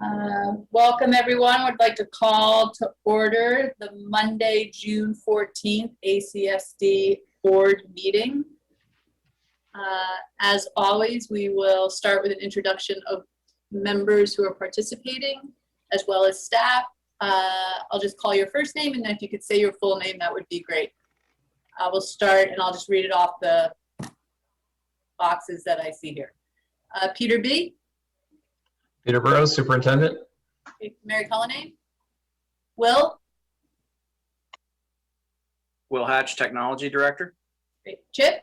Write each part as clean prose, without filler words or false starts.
Welcome everyone. Would like to call to order the Monday, June 14th ACSD board meeting. As always, we will start with an introduction of members who are participating, as well as staff. I'll just call your first name, and then if you could say your full name, that would be great. We'll start, and I'll just read it off the boxes that I see here. Peter B. Peter Burrows, Superintendent. Mary Cullinane. Will Hatch, Technology Director. Great. Chip.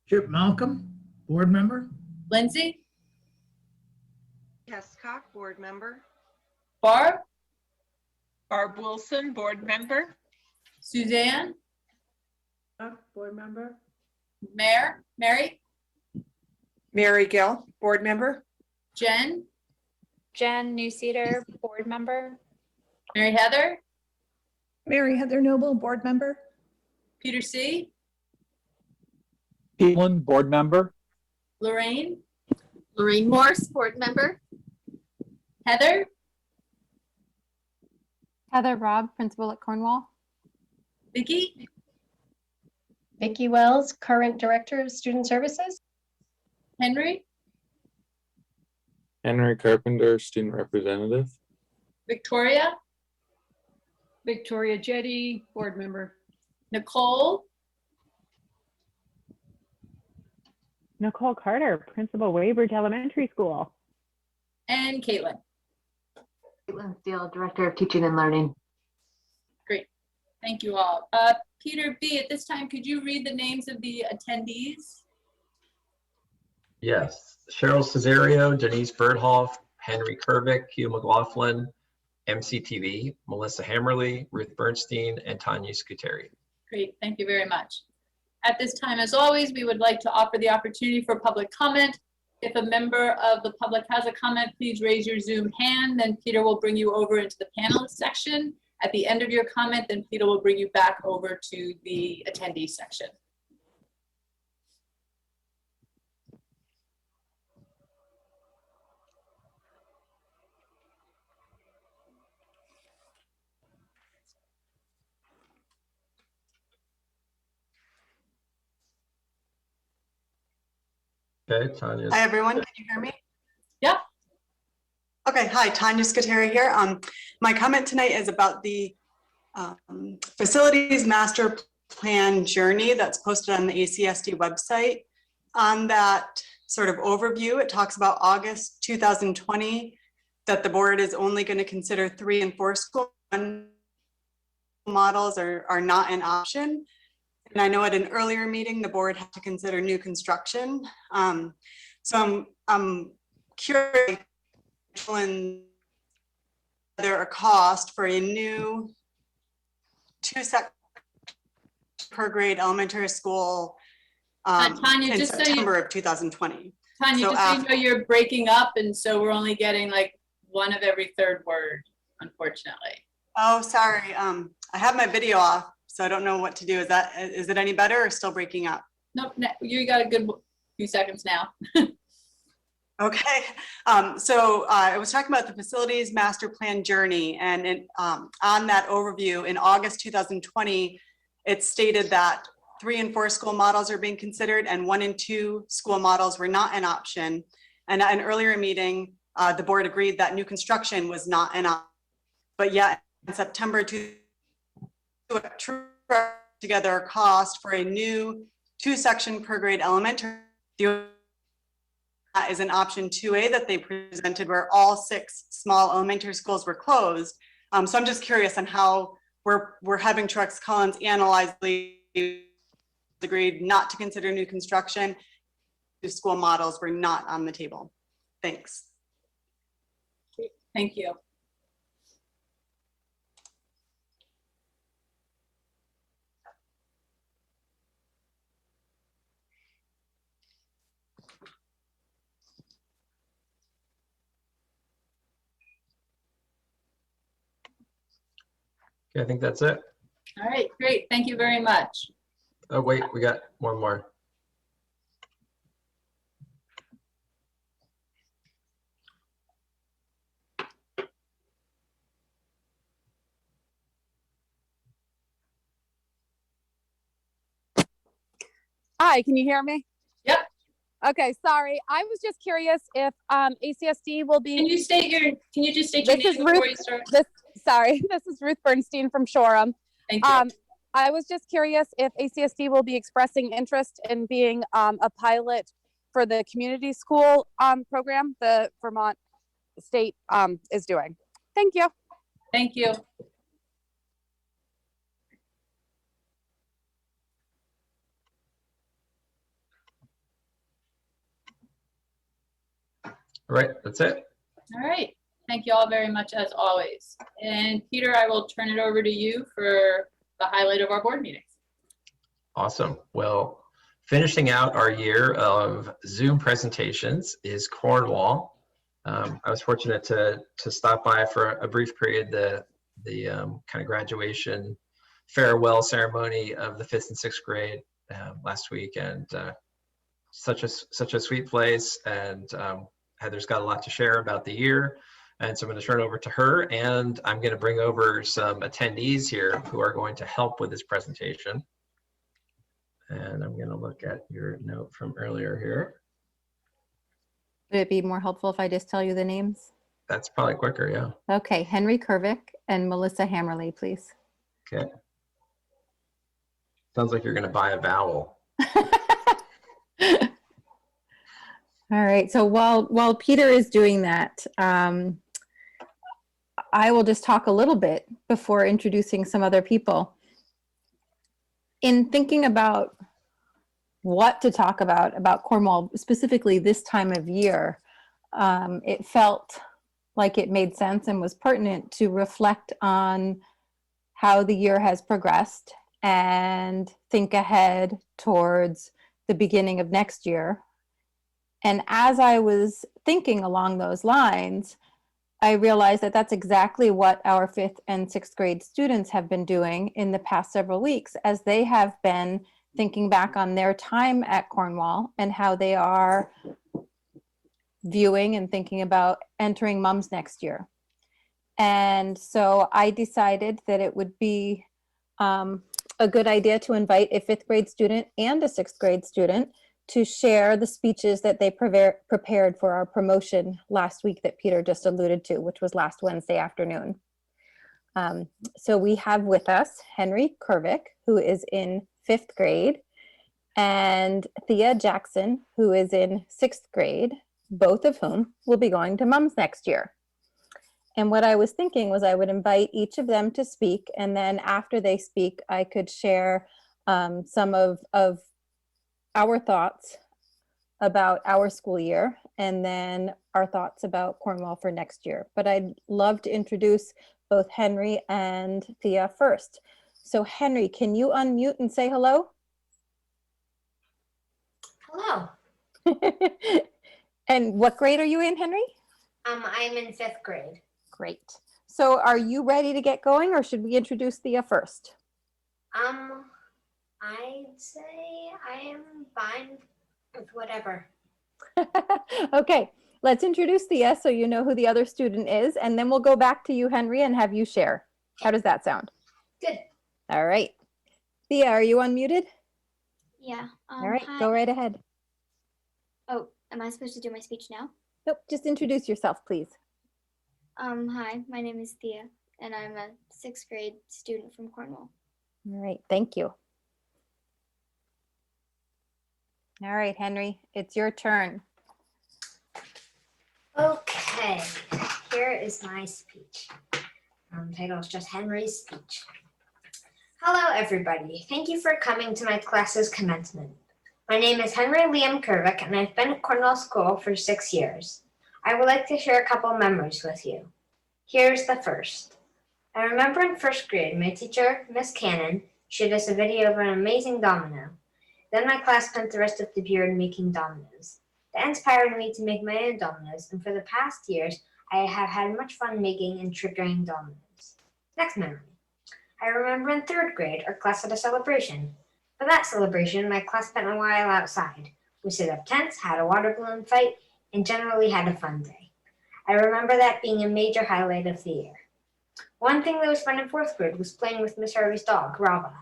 Chip Malcolm, board member. Lindsay. Hescock, board member. Barb. Barb Wilson, board member. Suzanne. Board member. Mary. Mary Gill, board member. Jen. Jen Newceder, board member. Mary Heather. Mary Heather Noble, board member. Peter C. Peelan, board member. Lorraine. Lorraine Morse, board member. Heather. Heather Robb, principal at Cornwall. Vicki. Vicki Wells, current director of student services. Henry. Henry Carpenter, student representative. Victoria. Victoria Jetty, board member. Nicole. Nicole Carter, principal, Weybridge Elementary School. And Caitlin. Caitlin Steele, director of teaching and learning. Great. Thank you all. Peter B., at this time, could you read the names of the attendees? Yes. Cheryl Cesario, Denise Birdhoff, Henry Kervick, Hugh McLaughlin, MCTV, Melissa Hammerly, Ruth Bernstein, and Tanya Scuteri. Great. Thank you very much. At this time, as always, we would like to offer the opportunity for public comment. If a member of the public has a comment, please raise your Zoom hand. Then Peter will bring you over into the panelist section. At the end of your comment, then Peter will bring you back over to the attendee section. Okay, Tanya. Hi, everyone. Can you hear me? Yeah. Okay. Hi, Tanya Scuteri here. My comment tonight is about the facilities master plan journey that's posted on the ACSD website. On that sort of overview, it talks about August 2020, that the board is only going to consider 3 and 4 school models are not an option. And I know at an earlier meeting, the board had to consider new construction. So I'm curious whether a cost for a new 2-section per grade elementary school Tanya, in just September of 2020. Tanya, So just so you know, you're breaking up, and so we're only getting like one of every third word, unfortunately. Oh, sorry. I have my video off, so I don't know what to do. Is it any better or still breaking up? Nope, you got a good few seconds now. Okay, so I was talking about the facilities master plan journey, and on that overview in August 2020, it stated that 3 and 4 school models are being considered and 1 and 2 school models were not an option. And at an earlier meeting, the board agreed that new construction was not an option, but yet in September together a cost for a new 2-section per grade elementary. That is an option 2A that they presented, where all 6 small elementary schools were closed. So I'm just curious on how we're having Truex Collins analyze the agreed not to consider new construction. The school models were not on the table. Thanks. Thank you. Okay, I think that's it. All right, great. Thank you very much. Oh, wait, we got one more. Hi, can you hear me? Yep. Okay, sorry. I was just curious if ACSD will be. Can you just state your This is name before Ruth. you start? Sorry, this is Ruth Bernstein from Shoreham. Thank you. I was just curious if ACSD will be expressing interest in being a pilot for the community school program the Vermont State is doing. Thank you. Thank you. All right, that's it. All right. Thank you all very much as always. And Peter, I will turn it over to you for the highlight of our board meetings. Awesome. Well, finishing out our year of Zoom presentations is Cornwall. I was fortunate to stop by for a brief period, the kind of graduation farewell ceremony of the 5th and 6th grade last week, and such a sweet place. And Heather's got a lot to share about the year. And so I'm going to turn it over to her, and I'm going to bring over some attendees here who are going to help with this presentation. And I'm going to look at your note from earlier here. Would it be more helpful if I just tell you the names? That's probably quicker, yeah. Okay, Henry Kervick and Melissa Hammerly, please. Okay. Sounds like you're going to buy a vowel. All right, so while Peter is doing that, I will just talk a little bit before introducing some other people. In thinking about what to talk about Cornwall, specifically this time of year, it felt like it made sense and was pertinent to reflect on how the year has progressed and think ahead towards the beginning of next year. And as I was thinking along those lines, I realized that that's exactly what our 5th and 6th grade students have been doing in the past several weeks, as they have been thinking back on their time at Cornwall and how they are viewing and thinking about entering MUMS next year. And so I decided that it would be a good idea to invite a 5th grade student and a 6th grade student to share the speeches that they prepared for our promotion last week that Peter just alluded to, which was last Wednesday afternoon. So we have with us Henry Kervick, who is in 5th grade, and Thea Jackson, who is in 6th grade, both of whom will be going to MUMS next year. And what I was thinking was I would invite each of them to speak, and then after they speak, I could share some of our thoughts about our school year, and then our thoughts about Cornwall for next year. But I'd love to introduce both Henry and Thea first. So Henry, can you unmute and say hello? Hello. And what grade are you in, Henry? I'm in 5th grade. Great. So are you ready to get going, or should we introduce Thea first? I'd say I am fine with whatever. Okay, let's introduce Thea so you know who the other student is, and then we'll go back to you, Henry, and have you share. How does that sound? Good. All right. Thea, are you unmuted? Yeah. All right, go right ahead. Oh, am I supposed to do my speech now? Nope, just introduce yourself, please. Hi, my name is Thea, and I'm a 6th grade student from Cornwall. All right, thank you. All right, Henry, it's your turn. Okay, here is my speech. Title is just Henry's speech. Hello, everybody. Thank you for coming to my class's commencement. My name is Henry Liam Kervick, and I've been at Cornwall School for 6 years. I would like to share a couple memories with you. Here's the first. I remember in 1st grade, my teacher, Miss Cannon, showed us a video of an amazing domino. Then my class spent the rest of the period making dominoes. That inspired me to make my own dominoes, and for the past years, I have had much fun making and triggering dominoes. Next memory. I remember in 3rd grade, our class had a celebration. For that celebration, my class spent a while outside. We set up tents, had a water balloon fight, and generally had a fun day. I remember that being a major highlight of the year. One thing that was fun in 4th grade was playing with Miss Harvey's dog, Rava.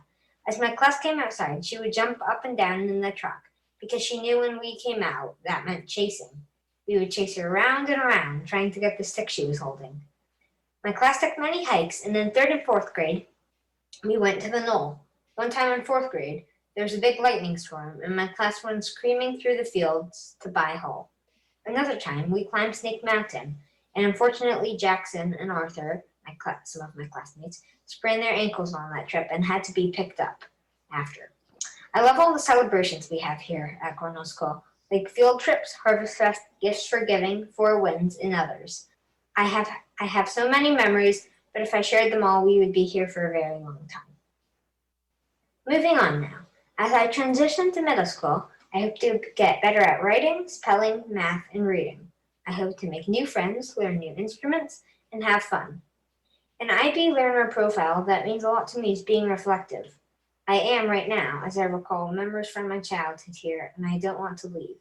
As my class came outside, she would jump up and down in the truck because she knew when we came out, that meant chasing. We would chase her around and around, trying to get the stick she was holding. My class took many hikes, and in 3rd and 4th grade, we went to the knoll. One time in 4th grade, there was a big lightning storm, and my class went screaming through the fields to buy Hull. Another time, we climbed Snake Mountain, and unfortunately, Jackson and Arthur, some of my classmates, sprained their ankles on that trip and had to be picked up after. I love all the celebrations we have here at Cornell School, like field trips, Harvest Fest, Gifts for Giving, 4 Winds, and others. I have so many memories, but if I shared them all, we would be here for a very long time. Moving on now. As I transition to middle school, I hope to get better at writing, spelling, math, and reading. I hope to make new friends, learn new instruments, and have fun. An IB learner profile that means a lot to me is being reflective. I am right now, as I recall memories from my childhood here, and I don't want to leave.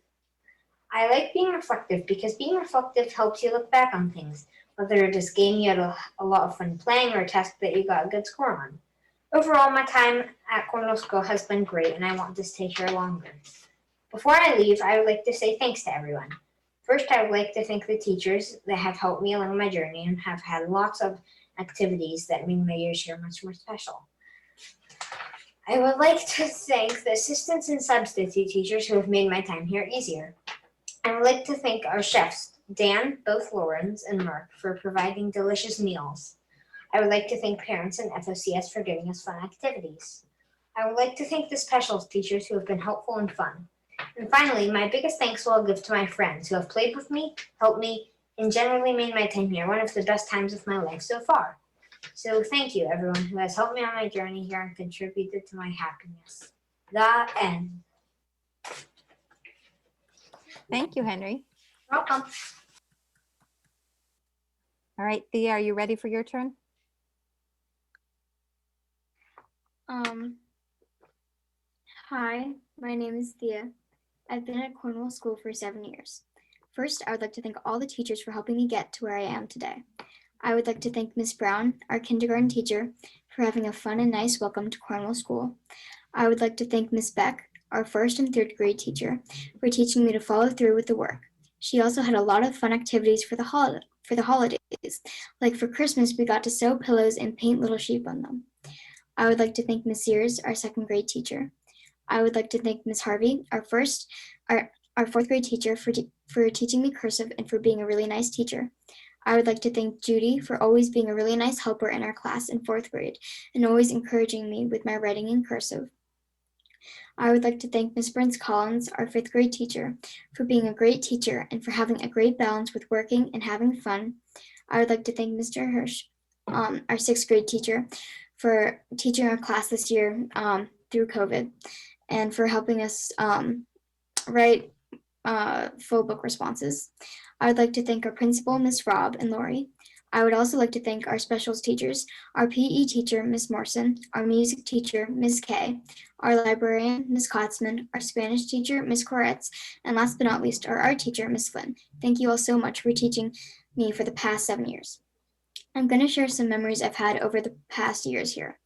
I like being reflective because being reflective helps you look back on things, whether it is a game you had a lot of fun playing or a test that you got a good score on. Overall, my time at Cornell School has been great, and I want to stay here longer. Before I leave, I would like to say thanks to everyone. First, I would like to thank the teachers that have helped me along my journey and have had lots of activities that made my years here much more special. I would like to thank the assistants and substitute teachers who have made my time here easier. I would like to thank our chefs, Dan, both Lawrence, and Mark, for providing delicious meals. I would like to thank parents and FOCS for giving us fun activities. I would like to thank the special teachers who have been helpful and fun. And finally, my biggest thanks will I give to my friends who have played with me, helped me, and generally made my time here one of the best times of my life so far. So thank you, everyone who has helped me on my journey here and contributed to my happiness. The end. Thank you, Henry. Welcome. All right, Thea, are you ready for your turn? Hi, my name is Thea. I've been at Cornwall School for 7 years. First, I would like to thank all the teachers for helping me get to where I am today. I would like to thank Miss Brown, our kindergarten teacher, for having a fun and nice welcome to Cornwall School. I would like to thank Miss Beck, our 1st and 3rd grade teacher, for teaching me to follow through with the work. She also had a lot of fun activities for the holidays. Like for Christmas, we got to sew pillows and paint little sheep on them. I would like to thank Miss Sears, our 2nd grade teacher. I would like to thank Miss Harvey, our 4th grade teacher, for teaching me cursive and for being a really nice teacher. I would like to thank Judy for always being a really nice helper in our class in 4th grade and always encouraging me with my writing in cursive. I would like to thank Miss Burns Collins, our 5th grade teacher, for being a great teacher and for having a great balance with working and having fun. I would like to thank Mr. Hirsch, our 6th grade teacher, for teaching our class this year through COVID and for helping us write full book responses. I would like to thank our principal, Miss Robb and Lori. I would also like to thank our specials teachers, our PE teacher, Miss Morrison, our music teacher, Miss Kay, our librarian, Miss Kotzman, our Spanish teacher, Miss Koretz, and last but not least, our art teacher, Miss Flynn. Thank you all so much for teaching me for the past 7 years. I'm going to share some memories I've had over the past years here.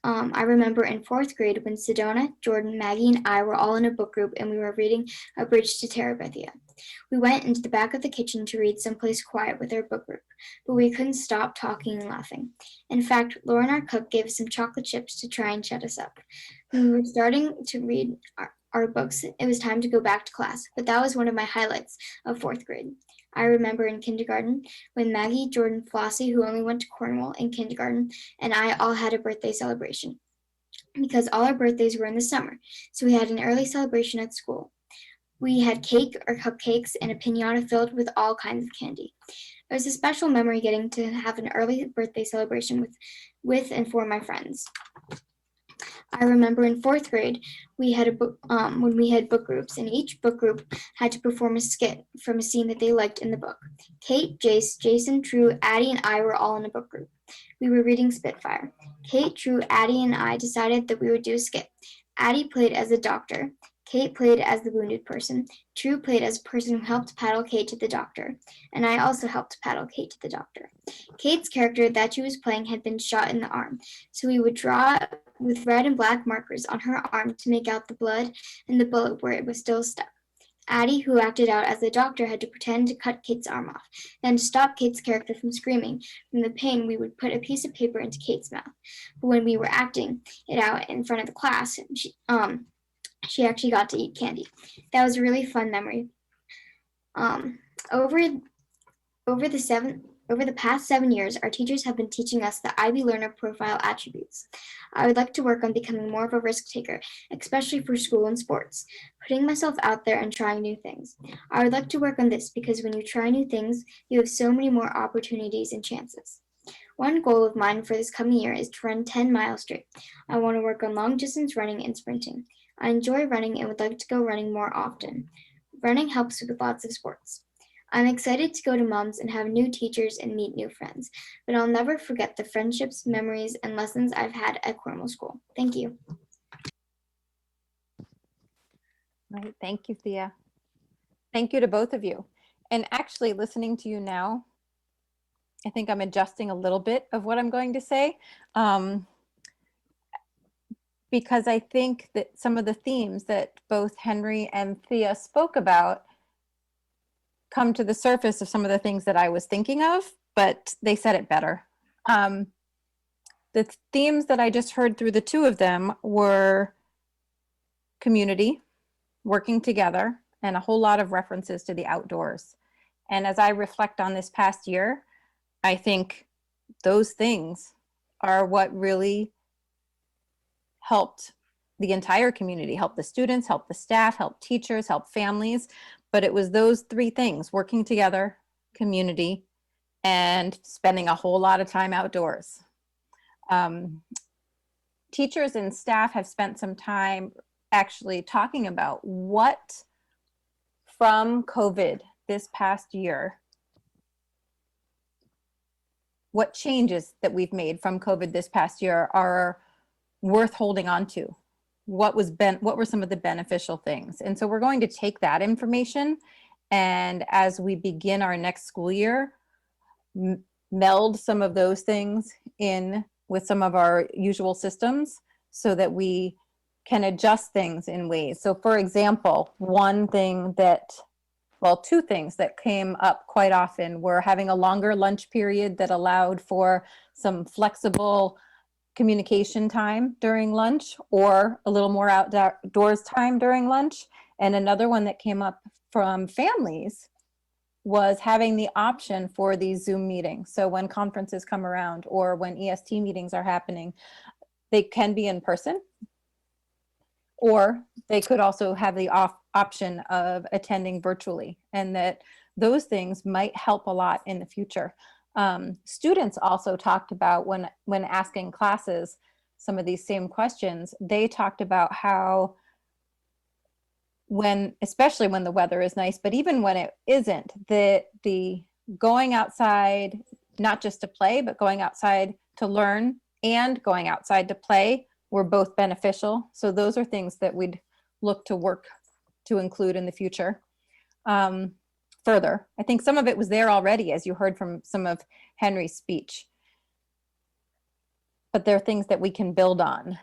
I remember in 4th grade when Sedona, Jordan, Maggie, and I were all in a book group and we were reading A Bridge to Terabithia. We went into the back of the kitchen to read someplace quiet with our book group, but we couldn't stop talking and laughing. In fact, Lauren, our cook, gave us some chocolate chips to try and shut us up. When we were starting to read our books, it was time to go back to class, but that was one of my highlights of 4th grade. I remember in kindergarten when Maggie, Jordan, Flossie, who only went to Cornwall in kindergarten, and I all had a birthday celebration because all our birthdays were in the summer, so we had an early celebration at school. We had cake or cupcakes and a piñata filled with all kinds of candy. It was a special memory getting to have an early birthday celebration with and for my friends. I remember in 4th grade, we had when we had book groups, and each book group had to perform a skit from a scene that they liked in the book. Kate, Jace, Jason, True, Addie, and I were all in a book group. We were reading Spitfire. Kate, True, Addie, and I decided that we would do a skit. Addie played as a doctor. Kate played as the wounded person. True played as a person who helped paddle Kate to the doctor, and I also helped paddle Kate to the doctor. Kate's character that she was playing had been shot in the arm, so we would draw with red and black markers on her arm to make out the blood and the bullet where it was still stuck. Addie, who acted out as the doctor, had to pretend to cut Kate's arm off. Then, to stop Kate's character from screaming from the pain, we would put a piece of paper into Kate's mouth. But when we were acting it out in front of the class, she actually got to eat candy. That was a really fun memory. Over the past 7 years, our teachers have been teaching us the IB Learner Profile attributes. I would like to work on becoming more of a risk taker, especially for school and sports, putting myself out there and trying new things. I would like to work on this because when you try new things, you have so many more opportunities and chances. One goal of mine for this coming year is to run 10 miles straight. I want to work on long distance running and sprinting. I enjoy running and would like to go running more often. Running helps with lots of sports. I'm excited to go to Mom's and have new teachers and meet new friends, but I'll never forget the friendships, memories, and lessons I've had at Cornwall School. Thank you. Right. Thank you, Thea. Thank you to both of you. And actually, listening to you now, I think I'm adjusting a little bit of what I'm going to say, because I think that some of the themes that both Henry and Thea spoke about come to the surface of some of the things that I was thinking of, but they said it better. The themes that I just heard through the two of them were community, working together, and a whole lot of references to the outdoors. And as I reflect on this past year, I think those things are what really helped the entire community, helped the students, helped the staff, helped teachers, helped families. But it was those three things: working together, community, and spending a whole lot of time outdoors. Teachers and staff have spent some time actually talking about what from COVID this past year, what changes that we've made from COVID this past year are worth holding on to. What were some of the beneficial things? And so we're going to take that information, and as we begin our next school year, meld some of those things in with some of our usual systems so that we can adjust things in ways. So for example, two things that came up quite often were having a longer lunch period that allowed for some flexible communication time during lunch, or a little more outdoors time during lunch. And another one that came up from families was having the option for these Zoom meetings. So when conferences come around or when EST meetings are happening, they can be in person, or they could also have the option of attending virtually, and that those things might help a lot in the future. Students also talked about when asking classes some of these same questions, they talked about how especially when the weather is nice, but even when it isn't, the going outside, not just to play, but going outside to learn and going outside to play were both beneficial. So those are things that we'd look to work to include in the future. Further, I think some of it was there already, as you heard from some of Henry's speech, but there are things that we can build on.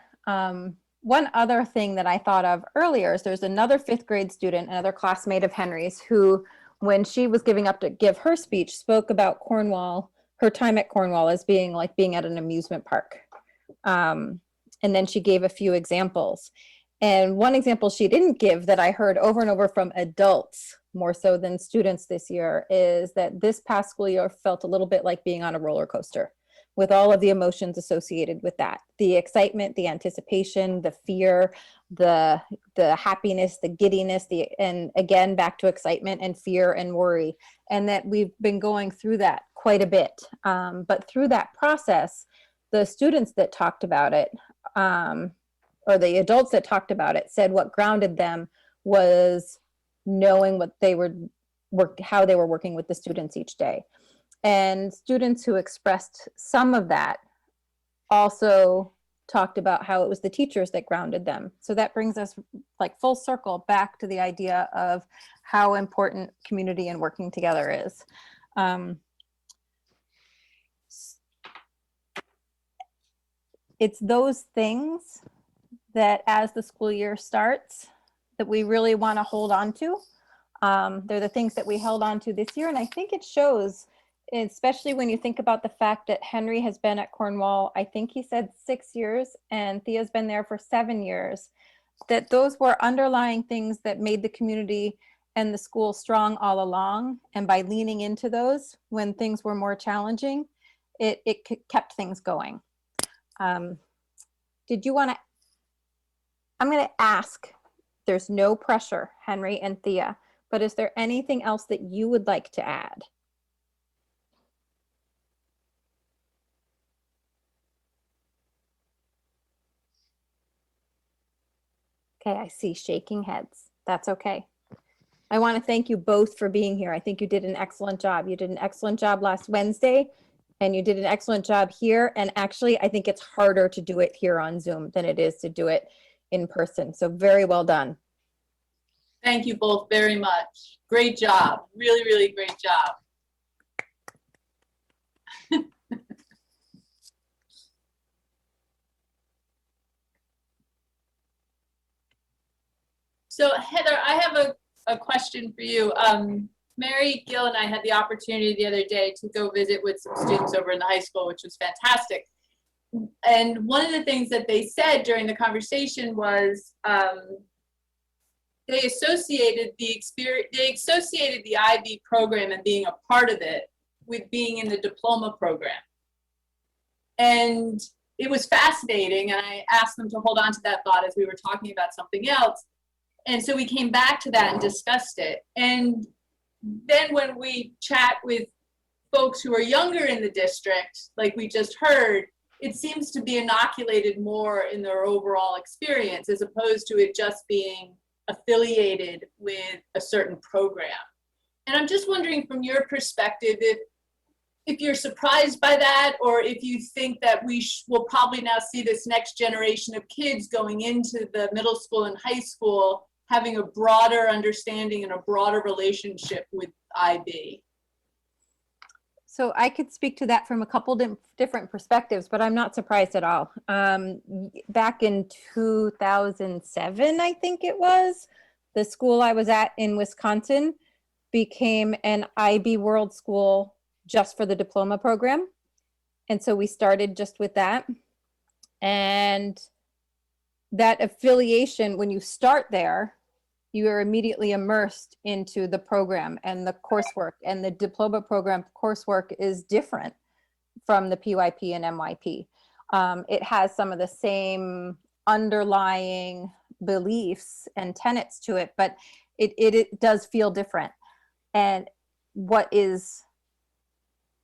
One other thing that I thought of earlier is there's another 5th grade student, another classmate of Henry's, who, when she was giving up to give her speech, spoke about Cornwall, her time at Cornwall, as being like being at an amusement park. And then she gave a few examples. And one example she didn't give that I heard over and over from adults, more so than students this year, is that this past school year felt a little bit like being on a roller coaster, with all of the emotions associated with that. The excitement, the anticipation, the fear, the happiness, the giddiness, and again, back to excitement and fear and worry. And that we've been going through that quite a bit. But through that process, the students that talked about it, or the adults that talked about it, said what grounded them was knowing how they were working with the students each day. And students who expressed some of that also talked about how it was the teachers that grounded them. So that brings us like full circle back to the idea of how important community and working together is. it's those things that as the school year starts, that we really want to hold on to. They're the things that we held on to this year. And I think it shows, especially when you think about the fact that Henry has been at Cornwall, I think he said 6 years, and Thea's been there for 7 years, that those were underlying things that made the community and the school strong all along. And by leaning into those when things were more challenging, it kept things going. Did you want to, I'm going to ask, there's no pressure, Henry and Thea, but is there anything else that you would like to add? Okay, I see shaking heads. That's okay. I want to thank you both for being here. I think you did an excellent job. You did an excellent job last Wednesday, and you did an excellent job here. And actually, I think it's harder to do it here on Zoom than it is to do it in person. So very well done. Thank you both very much. Great job. Really, really great job. So Heather, I have a question for you. Mary Gill and I had the opportunity the other day to go visit with some students over in the high school, which was fantastic. And one of the things that they said during the conversation was they associated the IB program and being a part of it with being in the diploma program. And it was fascinating, and I asked them to hold on to that thought as we were talking about something else. And so we came back to that and discussed it. And then when we chat with folks who are younger in the district, like we just heard, it seems to be inoculated more in their overall experience as opposed to it just being affiliated with a certain program. And I'm just wondering from your perspective if you're surprised by that, or if you think that we will probably now see this next generation of kids going into the middle school and high school having a broader understanding and a broader relationship with IB. So I could speak to that from a couple different perspectives, but I'm not surprised at all. Back in 2007, I think it was, the school I was at in Wisconsin became an IB World School just for the diploma program. And so we started just with that. And that affiliation, when you start there, you are immediately immersed into the program and the coursework, and the diploma program coursework is different from the PYP and MYP. It has some of the same underlying beliefs and tenets to it, but it does feel different. And what is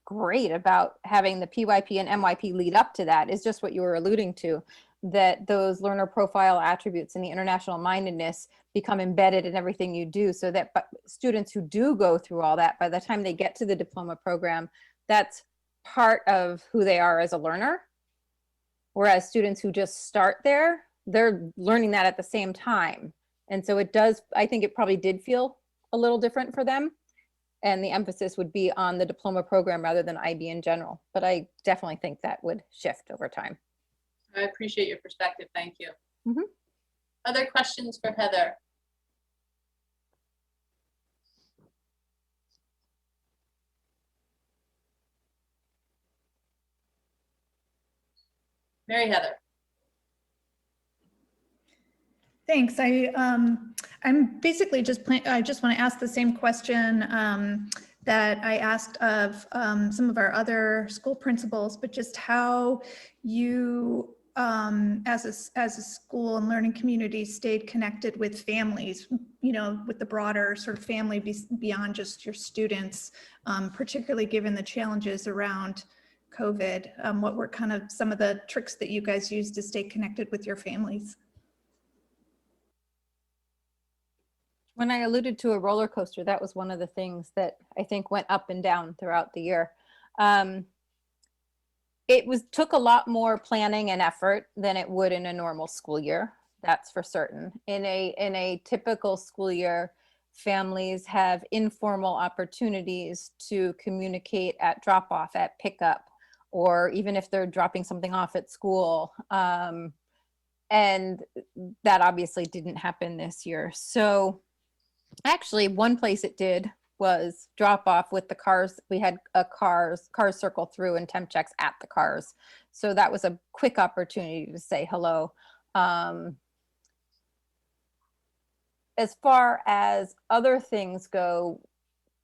great about having the PYP and MYP lead up to that is just what you were alluding to, that those learner profile attributes and the international mindedness become embedded in everything you do, so that students who do go through all that, by the time they get to the diploma program, that's part of who they are as a learner. Whereas students who just start there, they're learning that at the same time. And so it does, I think it probably did feel a little different for them. And the emphasis would be on the diploma program rather than IB in general. But I definitely think that would shift over time. I appreciate your perspective. Thank you. Mm-hmm. Other questions for Heather? Mary Heather. Thanks. I'm basically I just want to ask the same question that I asked of some of our other school principals, but just how you, as a school and learning community, stayed connected with families, you know, with the broader sort of family beyond just your students, particularly given the challenges around COVID. What were kind of some of the tricks that you guys used to stay connected with your families? When I alluded to a roller coaster, that was one of the things that I think went up and down throughout the year. It took a lot more planning and effort than it would in a normal school year. That's for certain. In a typical school year, families have informal opportunities to communicate at drop-off, at pickup, or even if they're dropping something off at school. And that obviously didn't happen this year. So actually one place it did was drop off with the cars. We had a cars circle through and temp checks at the cars. So that was a quick opportunity to say hello. As far as other things go,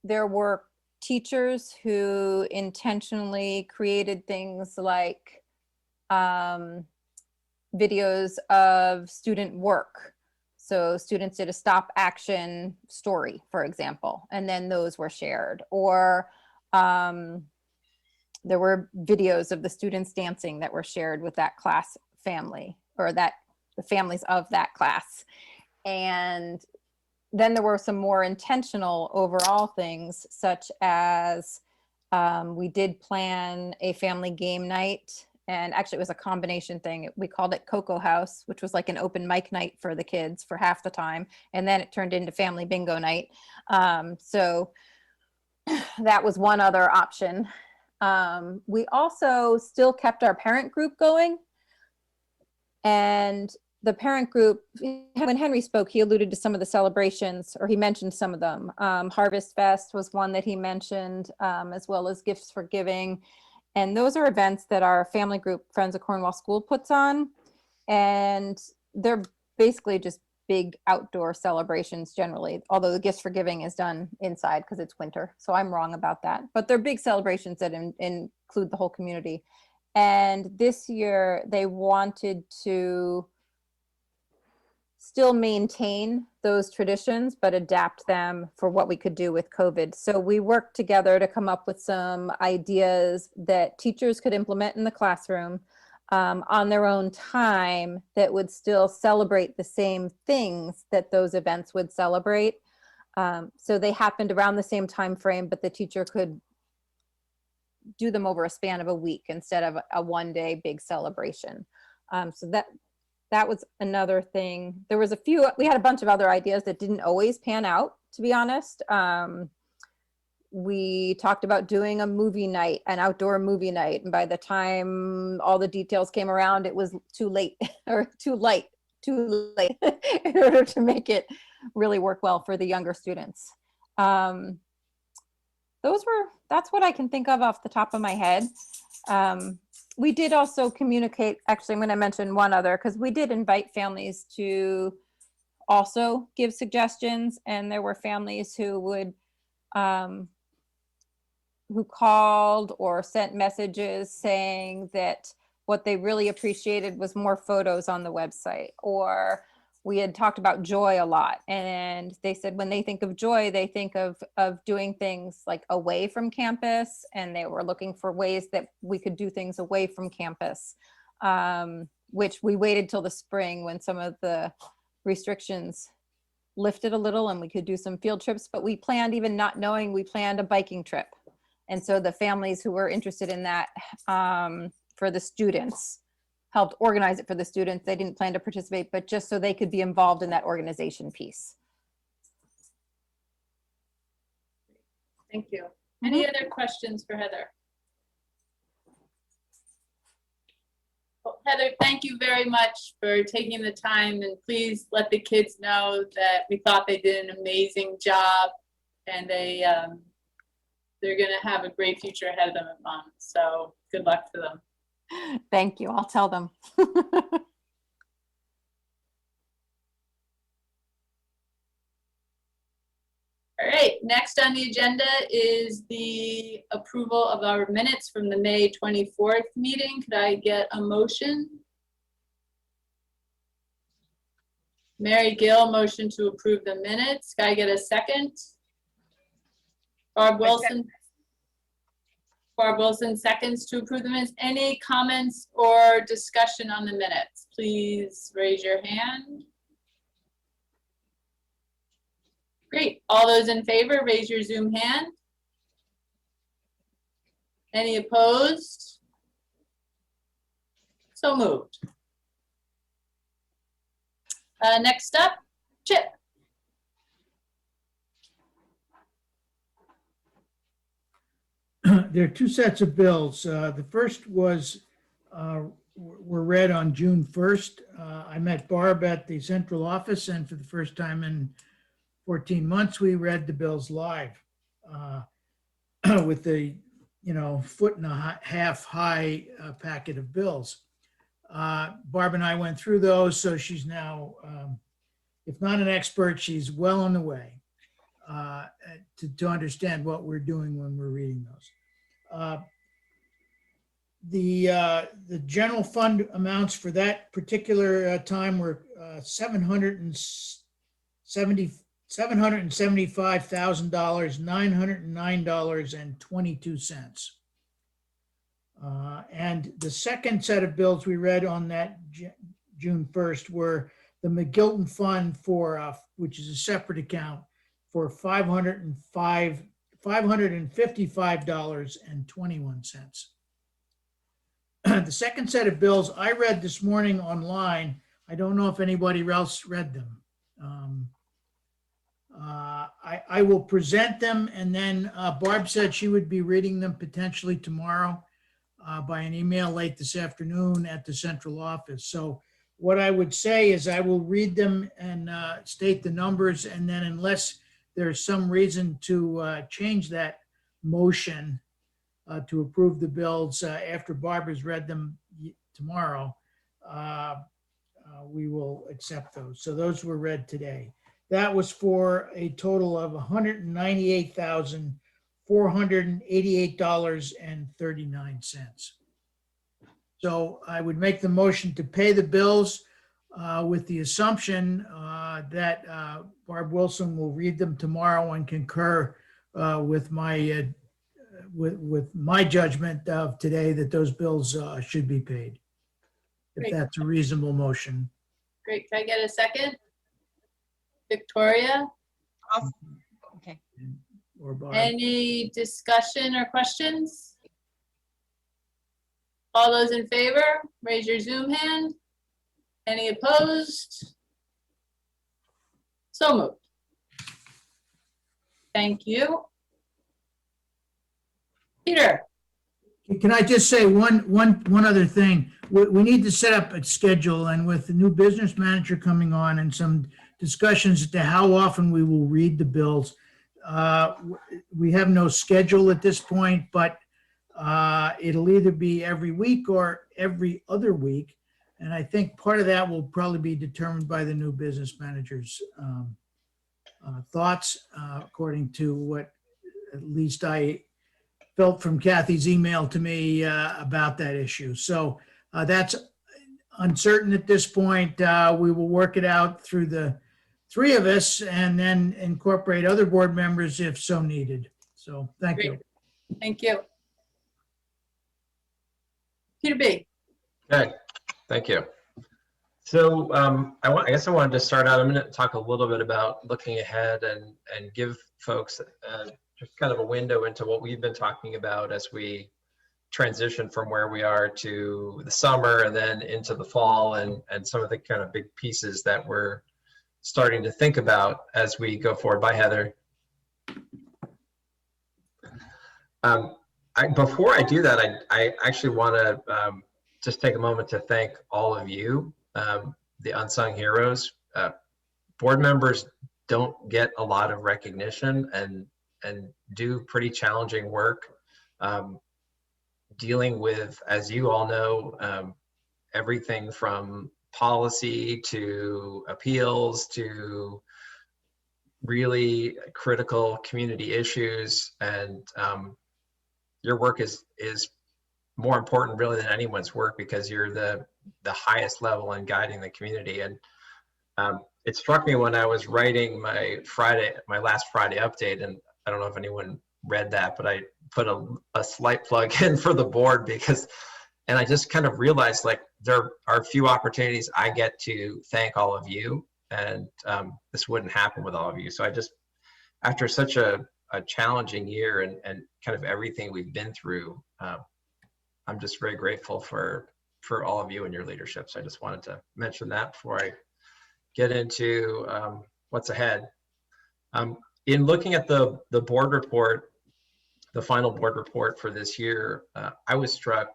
there were teachers who intentionally created things like videos of student work. So students did a stop action story, for example, and then those were shared. Or there were videos of the students dancing that were shared with that class family, or the families of that class. And then there were some more intentional overall things, such as we did plan a family game night. And actually, it was a combination thing. We called it Cocoa House, which was like an open mic night for the kids for half the time. And then it turned into family bingo night. So that was one other option. We also still kept our parent group going. And the parent group, when Henry spoke, he alluded to some of the celebrations, or he mentioned some of them. Harvest Fest was one that he mentioned, as well as Gifts for Giving. And those are events that our family group, Friends of Cornwall School, puts on. And they're basically just big outdoor celebrations generally, although the Gifts for Giving is done inside because it's winter. So I'm wrong about that. But they're big celebrations that include the whole community. And this year they wanted to still maintain those traditions, but adapt them for what we could do with COVID. So we worked together to come up with some ideas that teachers could implement in the classroom on their own time that would still celebrate the same things that those events would celebrate. So they happened around the same time frame, but the teacher could do them over a span of a week instead of a one-day big celebration. So that was another thing. There was we had a bunch of other ideas that didn't always pan out, to be honest. We talked about doing a movie night, an outdoor movie night. And by the time all the details came around, it was too late or too late in order to make it really work well for the younger students. That's what I can think of off the top of my head. We did also communicate, actually, I'm going to mention one other, because we did invite families to also give suggestions, and there were families who would, who called or sent messages saying that what they really appreciated was more photos on the website. Or we had talked about joy a lot, and they said when they think of joy, they think of doing things like away from campus, and they were looking for ways that we could do things away from campus, which we waited till the spring when some of the restrictions lifted a little and we could do some field trips. But we planned, even not knowing, we planned a biking trip. And so the families who were interested in that, for the students, helped organize it for the students. They didn't plan to participate, but just so they could be involved in that organization piece. Thank you. Any other questions for Heather? Well, Heather, thank you very much for taking the time, and please let the kids know that we thought they did an amazing job, and they're going to have a great future ahead of them at Mont. So good luck to them. Thank you. I'll tell them. All right, next on the agenda is the approval of our minutes from the May 24th meeting. Could I get a motion? Mary Gill, motion to approve the minutes. Could I get a second? Barb Wilson. Barb Wilson seconds to approve the minutes. Any comments or discussion on the minutes? Please raise your hand. Great. All those in favor, raise your Zoom hand. Any opposed? So moved. Next up, Chip. There are two sets of bills. The first was, were read on June 1st. I met Barb at the central office, and for the first time in 14 months, we read the bills live with the, foot and a half high packet of bills. Barb and I went through those, so she's now, if not an expert, she's well on the way to understand what we're doing when we're reading those. The general fund amounts for that particular time were $775,000, $909.22. And the second set of bills we read on that June 1st were the McGilton Fund for, which is a separate account, for $555.21. The second set of bills I read this morning online. I don't know if anybody else read them. I will present them, and then Barb said she would be reading them potentially tomorrow by an email late this afternoon at the central office. So what I would say is I will read them and state the numbers, and then unless there's some reason to change that motion to approve the bills after Barbara's read them tomorrow, we will accept those. So those were read today. That was for a total of $198,488.39. So I would make the motion to pay the bills with the assumption that Barb Wilson will read them tomorrow and concur with my with my judgment of today that those bills should be paid, if Great. that's a reasonable motion. Great. Can I get a second? Victoria? Okay. Or Barb. Any discussion or questions? All those in favor, raise your Zoom hand. Any opposed? So moved. Thank you. Peter? Can I just say one other thing? We need to set up a schedule, and with the new business manager coming on and some discussions as to how often we will read the bills. We have no schedule at this point, but it'll either be every week or every other week. And I think part of that will probably be determined by the new business manager's thoughts, according to what at least I felt from Kathy's email to me about that issue. So that's uncertain at this point. We will work it out through the three of us and then incorporate other board members if so needed. So thank you. Thank you. Peter B. Okay, thank you. So I guess I wanted to start out, I'm going to talk a little bit about looking ahead and give folks just kind of a window into what we've been talking about as we transition from where we are to the summer and then into the fall, and some of the kind of big pieces that we're starting to think about as we go forward. Bye, Heather. Before I do that, I actually want to just take a moment to thank all of you, the unsung heroes. Board members don't get a lot of recognition and do pretty challenging work, dealing with, as you all know, everything from policy to appeals to really critical community issues, and your work is more important really than anyone's work, because you're the highest level in guiding the community. And it struck me when I was writing my last Friday update, and I don't know if anyone read that, but I put a slight plug in for the board and I just kind of realized, like, there are a few opportunities I get to thank all of you, and this wouldn't happen with all of you. So I just, after such a challenging year and kind of everything we've been through, I'm just very grateful for all of you and your leadership. So I just wanted to mention that before I get into what's ahead. In looking at the board report, the final board report for this year, I was struck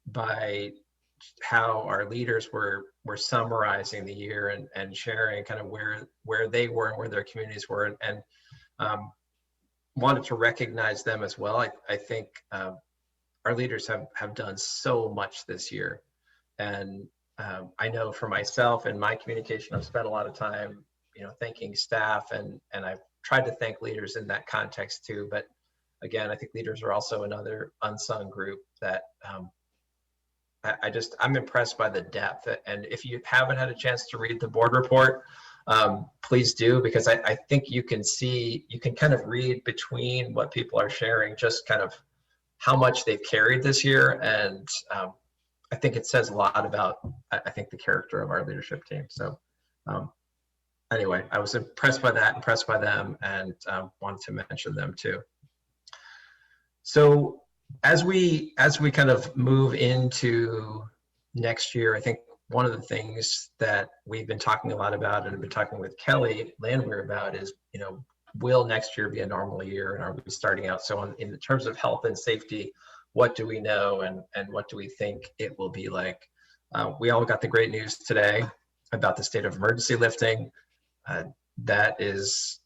by how our leaders were summarizing the year and sharing kind of where they were and where their communities were, and wanted to recognize them as well. I think our leaders have done so much this year, and I know for myself and my communication, I've spent a lot of time, thanking staff, and I've tried to thank leaders in that context too. But again, I think leaders are also another unsung group that I'm impressed by the depth. And if you haven't had a chance to read the board report, please do, because I think you can kind of read between what people are sharing, just kind of how much they've carried this year. And I think it says a lot about, I think, the character of our leadership team. So anyway, I was impressed by them, and wanted to mention them too. So as we kind of move into next year, I think one of the things that we've been talking a lot about, and I've been talking with Kelly Landwehr about, is, will next year be a normal year, and are we starting out? So in terms of health and safety, what do we know, and what do we think it will be like? We all got the great news today about the state of emergency lifting. That is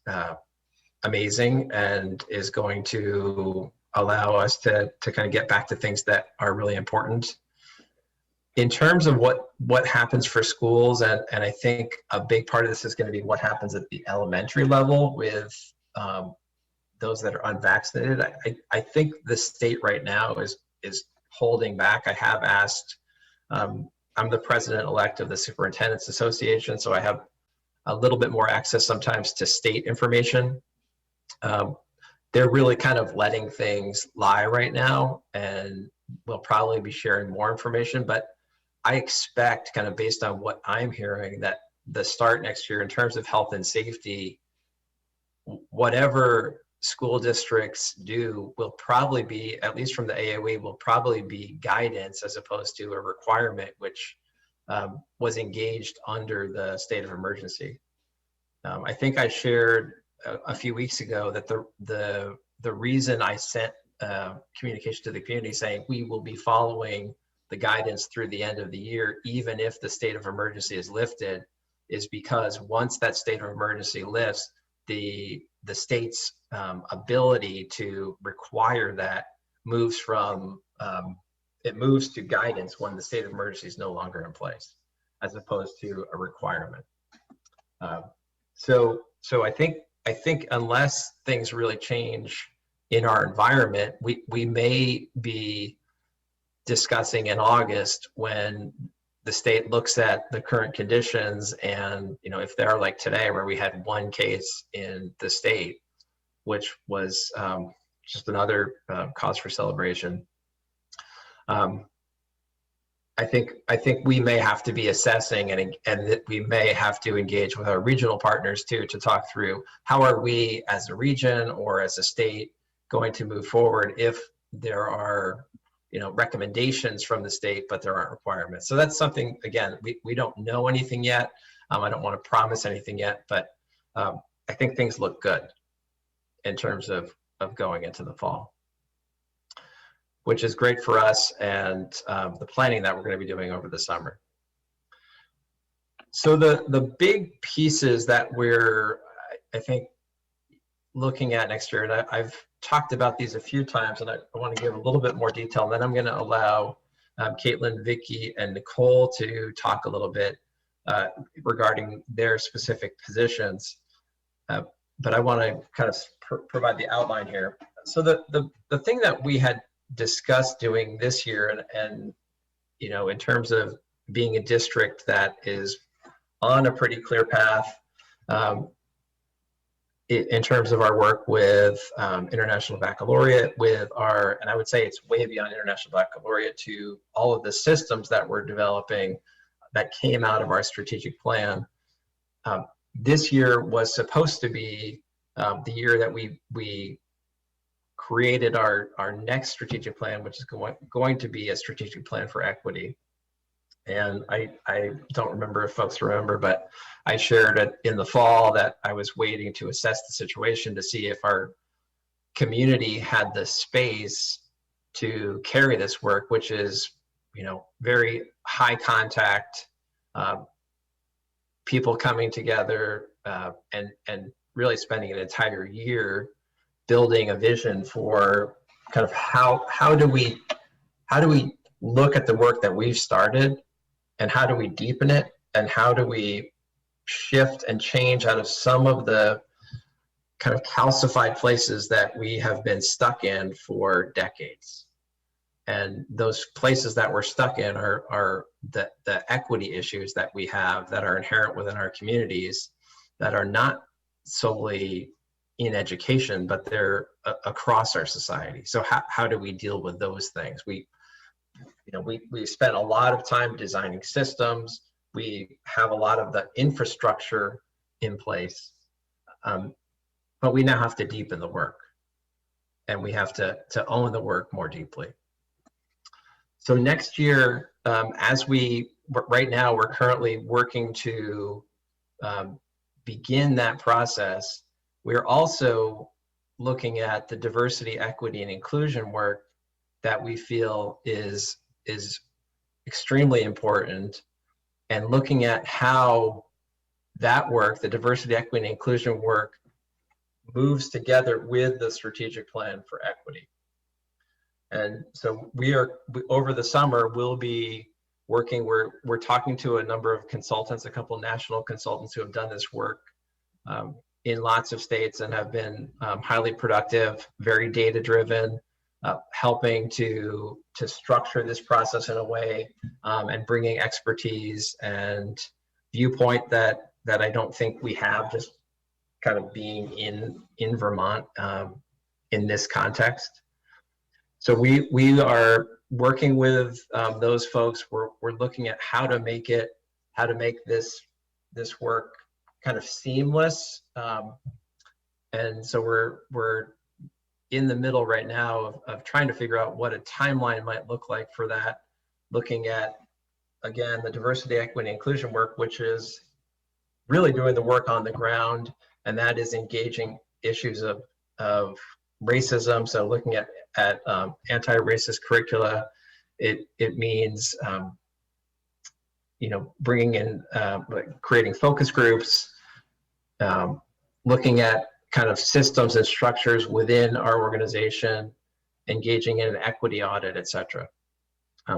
amazing, and is going to allow us to kind of get back to things that are really important. In terms of what happens for schools, and I think a big part of this is going to be what happens at the elementary level with those that are unvaccinated. I think the state right now is holding back. I have asked, I'm the president-elect of the Superintendent's Association, so I have a little bit more access sometimes to state information. They're really kind of letting things lie right now, and we'll probably be sharing more information. But I expect, kind of based on what I'm hearing, that the start next year in terms of health and safety, whatever school districts do will probably be, at least from the AOE, will probably be guidance as opposed to a requirement, which was engaged under the state of emergency. I think I shared a few weeks ago that the reason I sent communication to the community saying we will be following the guidance through the end of the year, even if the state of emergency is lifted, is because once that state of emergency lifts, the state's ability to require that moves from it moves to guidance when the state of emergency is no longer in place, as opposed to a requirement. So I think unless things really change in our environment, we may be discussing in August, when the state looks at the current conditions, and if they're like today, where we had one case in the state, which was just another cause for celebration. I think we may have to be assessing, and that we may have to engage with our regional partners too, to talk through how are we as a region or as a state going to move forward if there are recommendations from the state, but there aren't requirements. So that's something, again, we don't know anything yet. I don't want to promise anything yet, but I think things look good in terms of going into the fall, which is great for us and the planning that we're going to be doing over the summer. So the big pieces that we're, I think, looking at next year, and I've talked about these a few times, and I want to give a little bit more detail, and then I'm going to allow Caitlin, Vicky, and Nicole to talk a little bit regarding their specific positions. But I want to kind of provide the outline here. So the thing that we had discussed doing this year, and in terms of being a district that is on a pretty clear path, in terms of our work with International Baccalaureate, with our, and I would say it's way beyond International Baccalaureate, to all of the systems that we're developing that came out of our strategic plan. This year was supposed to be the year that we created our next strategic plan, which is going to be a strategic plan for equity. And I don't remember if folks remember, but I shared it in the fall that I was waiting to assess the situation to see if our community had the space to carry this work, which is, very high contact, people coming together, and really spending an entire year building a vision for kind of how do we look at the work that we've started, and how do we deepen it, and how do we shift and change out of some of the kind of calcified places that we have been stuck in for decades. And those places that we're stuck in are the equity issues that we have that are inherent within our communities, that are not solely in education, but they're across our society. So how do we deal with those things? We spent a lot of time designing systems. We have a lot of the infrastructure in place, but we now have to deepen the work, and we have to own the work more deeply. So next year, right now, we're currently working to begin that process. We're also looking at the diversity, equity, and inclusion work that we feel is extremely important, and looking at how that work, the diversity, equity, and inclusion work, moves together with the strategic plan for equity. And so over the summer, we'll be working, we're talking to a number of consultants, a couple national consultants who have done this work in lots of states and have been highly productive, very data-driven, helping to structure this process in a way, and bringing expertise and viewpoint that I don't think we have, just kind of being in Vermont in this context. So we are working with those folks. We're looking at how to make this work kind of seamless, and so we're in the middle right now of trying to figure out what a timeline might look like for that. Looking at, again, the diversity, equity, and inclusion work, which is really doing the work on the ground, and that is engaging issues of racism. So looking at anti-racist curricula, it means bringing in, creating focus groups, looking at kind of systems and structures within our organization, engaging in an equity audit, et cetera.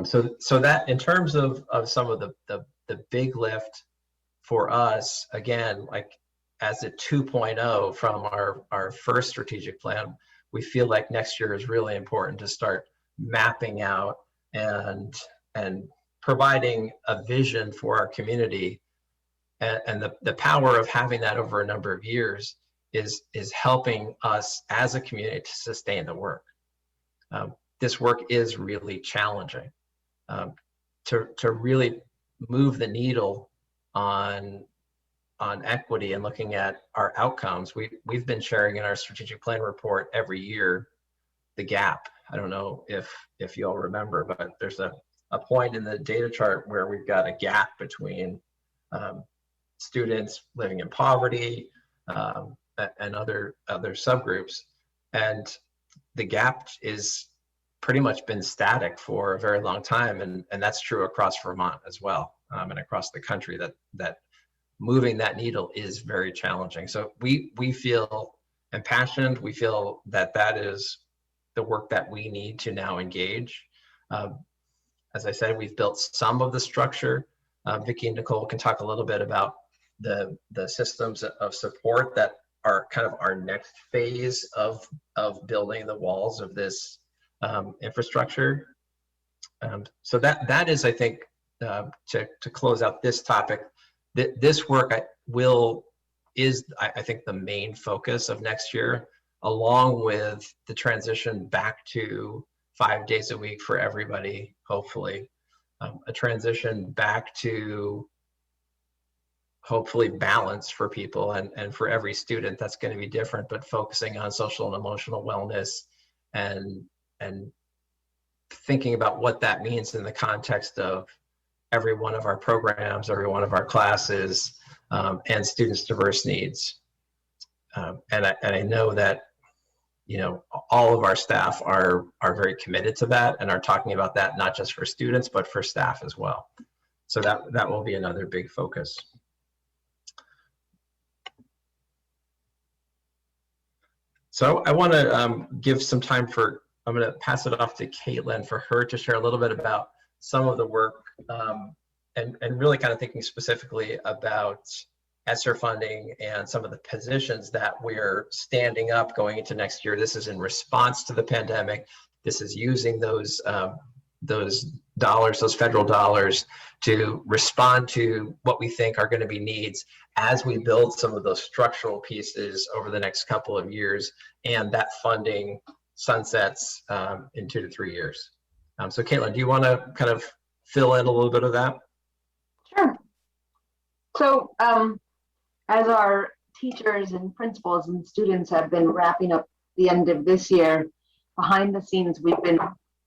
So that in terms of some of the big lift for us, again, like as a 2.0 from our first strategic plan, we feel like next year is really important to start mapping out and providing a vision for our community. And the power of having that over a number of years is helping us as a community to sustain the work. This work is really challenging. To really move the needle on equity and looking at our outcomes, we've been sharing in our strategic plan report every year the gap. I don't know if you all remember, but there's a point in the data chart where we've got a gap between students living in poverty and other subgroups, and the gap is pretty much been static for a very long time, and that's true across Vermont as well, and across the country, that moving that needle is very challenging. So we feel impassioned. We feel that is the work that we need to now engage. As I said, we've built some of the structure. Vicki and Nicole can talk a little bit about the systems of support that are kind of our next phase of building the walls of this infrastructure. So that is, I think, to close out this topic, this work is I think the main focus of next year, along with the transition back to 5 days a week for everybody, hopefully, a transition back to hopefully balance for people, and for every student that's going to be different, but focusing on social and emotional wellness and thinking about what that means in the context of every one of our programs, every one of our classes, and students' diverse needs. And I know that all of our staff are very committed to that and are talking about that, not just for students, but for staff as well. So that will be another big focus. So I want to give some time I'm going to pass it off to Caitlin for her to share a little bit about some of the work and really kind of thinking specifically about ESSER funding and some of the positions that we're standing up going into next year. This is in response to the pandemic. This is using those dollars, those federal dollars, to respond to what we think are going to be needs as we build some of those structural pieces over the next couple of years, and that funding sunsets in 2 to 3 years. So Caitlin, do you want to kind of fill in a little bit of that? Sure. So as our teachers and principals and students have been wrapping up the end of this year, behind the scenes, we've been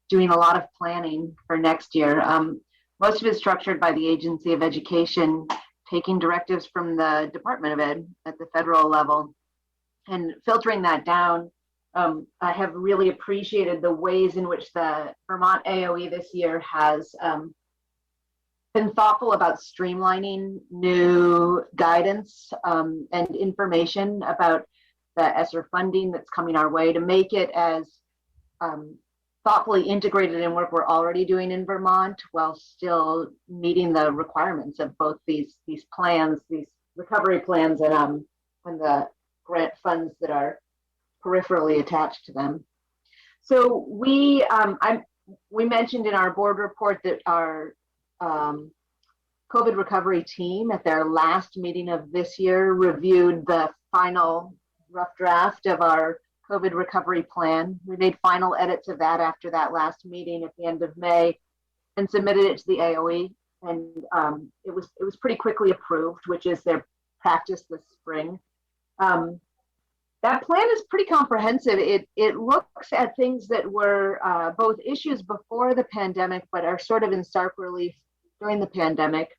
doing a lot of planning for next year. Most of it is structured by the Agency of Education, taking directives from the Department of Ed at the federal level and filtering that down. I have really appreciated the ways in which the Vermont AOE this year has been thoughtful about streamlining new guidance and information about the ESSER funding that's coming our way to make it as thoughtfully integrated in work we're already doing in Vermont, while still meeting the requirements of both these plans, these recovery plans, and the grant funds that are peripherally attached to them. So we mentioned in our board report that our COVID recovery team at their last meeting of this year reviewed the final rough draft of our COVID recovery plan. We made final edits of that after that last meeting at the end of May and submitted it to the AOE. And it was pretty quickly approved, which is their practice this spring. That plan is pretty comprehensive. It looks at things that were both issues before the pandemic, but are sort of in stark relief during the pandemic.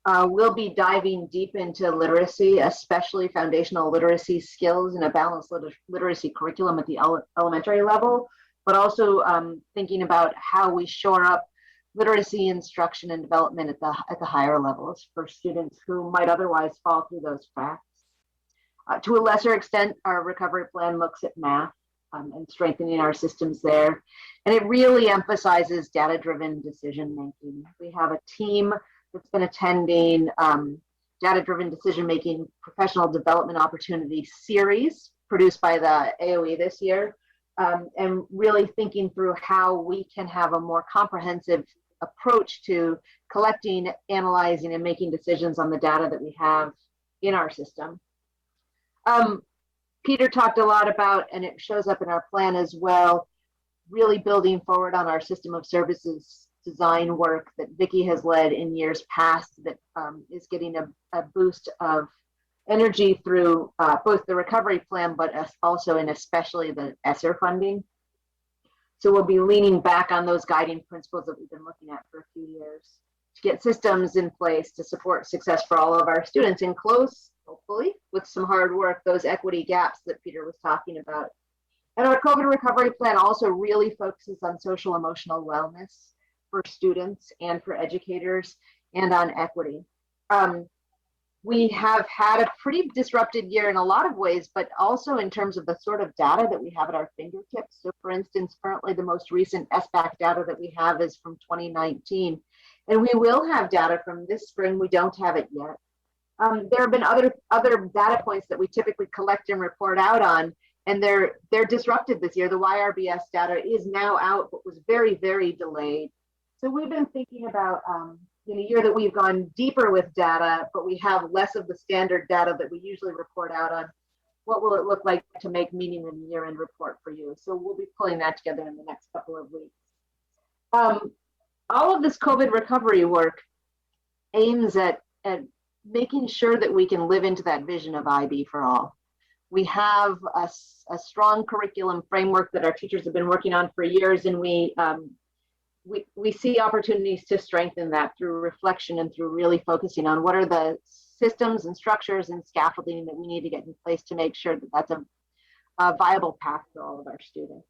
We'll be diving deep into literacy, especially foundational literacy skills and a balanced literacy curriculum at the elementary level, but also thinking about how we shore up literacy instruction and development at the higher levels for students who might otherwise fall through those cracks. To a lesser extent, our recovery plan looks at math and strengthening our systems there. And it really emphasizes data-driven decision-making. We have a team that's been attending data-driven decision-making professional development opportunity series produced by the AOE this year, and really thinking through how we can have a more comprehensive approach to collecting, analyzing, and making decisions on the data that we have in our system. Peter talked a lot about, and it shows up in our plan as well, really building forward on our system of services design work that Vicki has led in years past that is getting a boost of energy through both the recovery plan, but also and especially the ESSER funding. So we'll be leaning back on those guiding principles that we've been looking at for a few years to get systems in place to support success for all of our students and close, hopefully, with some hard work, those equity gaps that Peter was talking about. And our COVID recovery plan also really focuses on social emotional wellness for students and for educators and on equity. We have had a pretty disrupted year in a lot of ways, but also in terms of the sort of data that we have at our fingertips. So for instance, currently the most recent SBAC data that we have is from 2019. And we will have data from this spring. We don't have it yet. There have been other data points that we typically collect and report out on, and they're disrupted this year. The YRBS data is now out, but was very, very delayed. So we've been thinking about in a year that we've gone deeper with data, but we have less of the standard data that we usually report out on. What will it look like to make meaning in the year-end report for you? So we'll be pulling that together in the next couple of weeks. All of this COVID recovery work aims at making sure that we can live into that vision of IB for all. We have a strong curriculum framework that our teachers have been working on for years, and we see opportunities to strengthen that through reflection and through really focusing on what are the systems and structures and scaffolding that we need to get in place to make sure that that's a viable path for all of our students.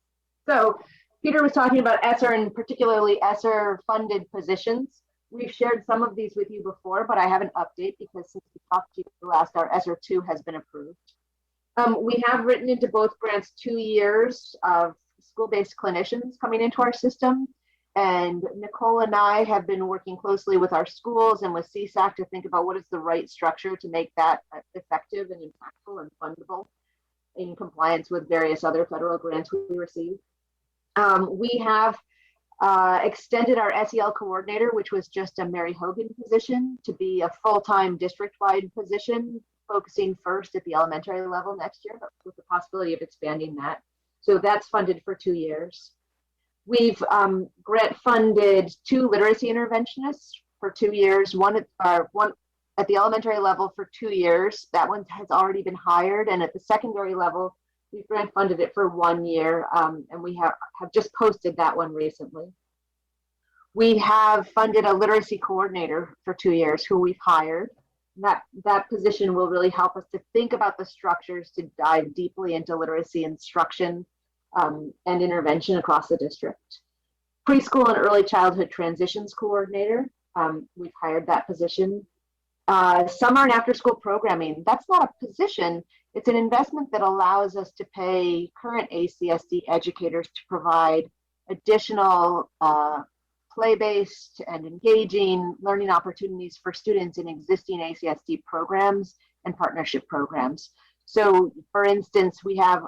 So Peter was talking about ESSER and particularly ESSER funded positions. We've shared some of these with you before, but I have an update because since we talked to you last, our ESSER 2 has been approved. We have written into both grants 2 years of school-based clinicians coming into our system. And Nicole and I have been working closely with our schools and with CSAC to think about what is the right structure to make that effective and impactful and fundable in compliance with various other federal grants we receive. We have extended our SEL coordinator, which was just a Mary Hogan position, to be a full-time district-wide position, focusing first at the elementary level next year, but with the possibility of expanding that. So that's funded for 2 years. We've grant funded 2 literacy interventionists for 2 years, one at the elementary level for 2 years. That one has already been hired. And at the secondary level, we've grant funded it for 1 year. And we have just posted that one recently. We have funded a literacy coordinator for 2 years who we've hired. That position will really help us to think about the structures to dive deeply into literacy instruction and intervention across the district. Preschool and early childhood transitions coordinator, we've hired that position. Summer and after school programming, that's not a position, it's an investment that allows us to pay current ACSD educators to provide additional play-based and engaging learning opportunities for students in existing ACSD programs and partnership programs. So for instance, we have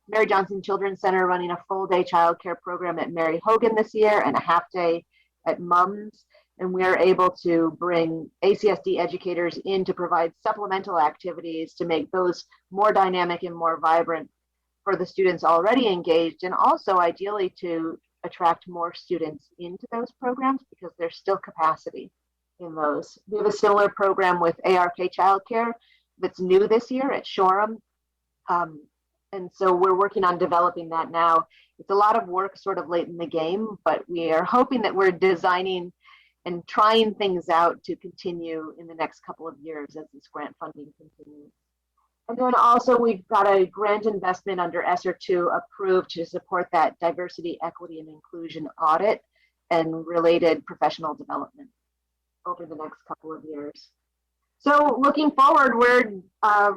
Mary Johnson Children's Center running a full-day childcare program at Mary Hogan this year and a half-day at MUMS. And we're able to bring ACSD educators in to provide supplemental activities to make those more dynamic and more vibrant for the students already engaged, and also ideally to attract more students into those programs because there's still capacity in those. We have a similar program with ARK Childcare that's new this year at Shoreham. And so we're working on developing that now. It's a lot of work sort of late in the game, but we are hoping that we're designing and trying things out to continue in the next couple of years as this grant funding continues. And then also we've got a grant investment under ESSER 2 approved to support that diversity, equity, and inclusion audit and related professional development over the next couple of years. So looking forward, we're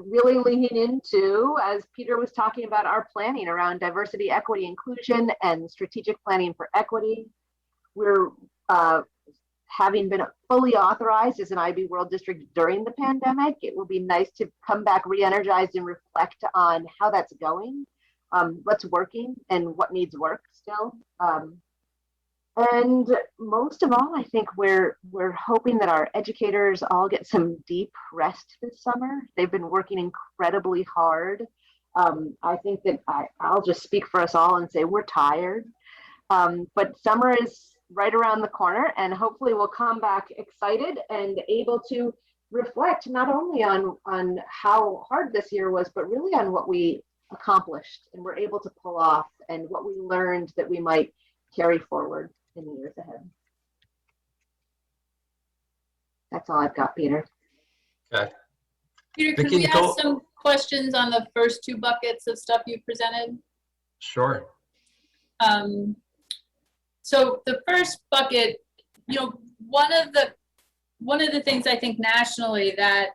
really leaning into, as Peter was talking about, our planning around diversity, equity, inclusion, and strategic planning for equity. We're having been fully authorized as an IB World District during the pandemic. It will be nice to come back re-energized and reflect on how that's going, what's working and what needs work still. And most of all, I think we're hoping that our educators all get some deep rest this summer. They've been working incredibly hard. I think that I'll just speak for us all and say we're tired, but summer is right around the corner, and hopefully we'll come back excited and able to reflect not only on how hard this year was, but really on what we accomplished and were able to pull off and what we learned that we might carry forward in the years ahead. That's all I've got, Peter. Okay. Peter, can we ask some questions on the first 2 buckets of stuff you presented? Sure. So the first bucket, you know, one of the things I think nationally that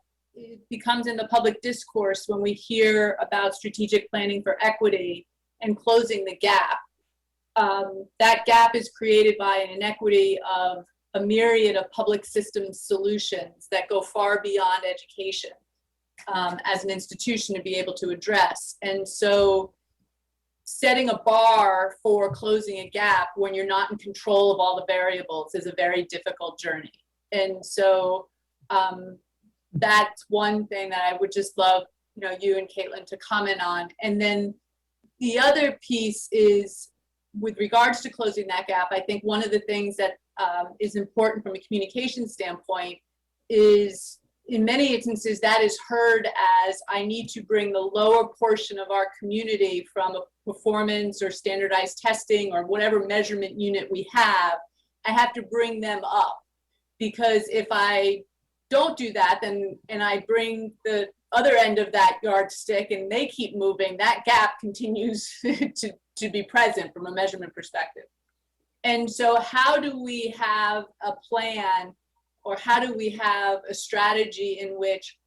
becomes in the public discourse when we hear about strategic planning for equity and closing the gap, that gap is created by an inequity of a myriad of public system solutions that go far beyond education as an institution to be able to address. And so setting a bar for closing a gap when you're not in control of all the variables is a very difficult journey. And so that's one thing that I would just love, you know, you and Caitlin to comment on. And then the other piece is with regards to closing that gap, I think one of the things that is important from a communication standpoint is in many instances that is heard as I need to bring the lower portion of our community from a performance or standardized testing or whatever measurement unit we have, I have to bring them up. Because if I don't do that, then and I bring the other end of that yardstick and they keep moving, that gap continues to be present from a measurement perspective. And so how do we have a plan, or how do we have a strategy in which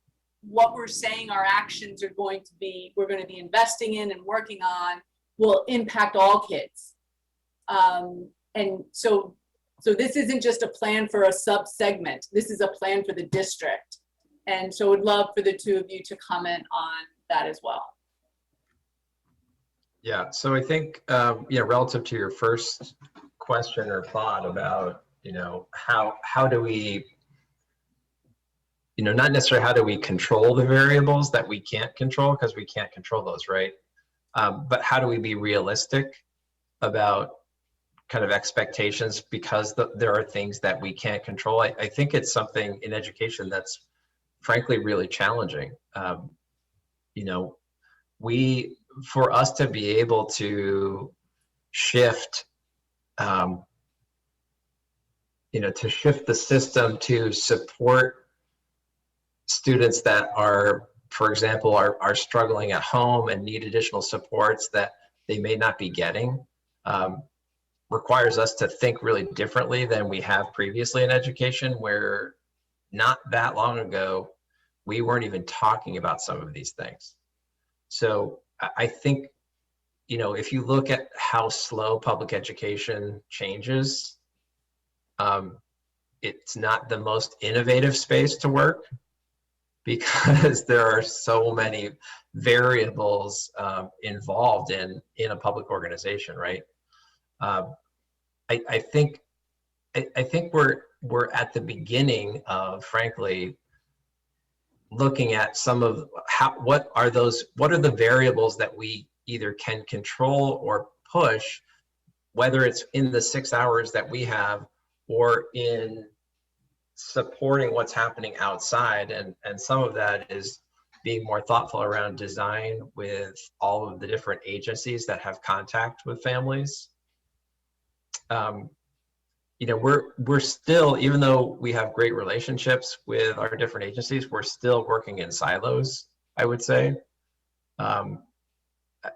what we're saying our actions are going to be, we're going to be investing in and working on, will impact all kids? And so this isn't just a plan for a sub-segment, this is a plan for the district. And so would love for the two of you to comment on that as well. Yeah, so I think, relative to your first question or thought about, how do we, not necessarily how do we control the variables that we can't control, because we can't control those, right? But how do we be realistic about kind of expectations, because there are things that we can't control. I think it's something in education that's frankly really challenging. For us to be able to shift, to shift the system to support students that are, for example, are struggling at home and need additional supports that they may not be getting, requires us to think really differently than we have previously in education, where not that long ago, we weren't even talking about some of these things. So I think, if you look at how slow public education changes, it's not the most innovative space to work, because there are so many variables involved in a public organization, right? I think we're at the beginning of, frankly, looking at some of what are the variables that we either can control or push, whether it's in the 6 hours that we have or in supporting what's happening outside. And some of that is being more thoughtful around design with all of the different agencies that have contact with families. We're still, even though we have great relationships with our different agencies, we're still working in silos, I would say.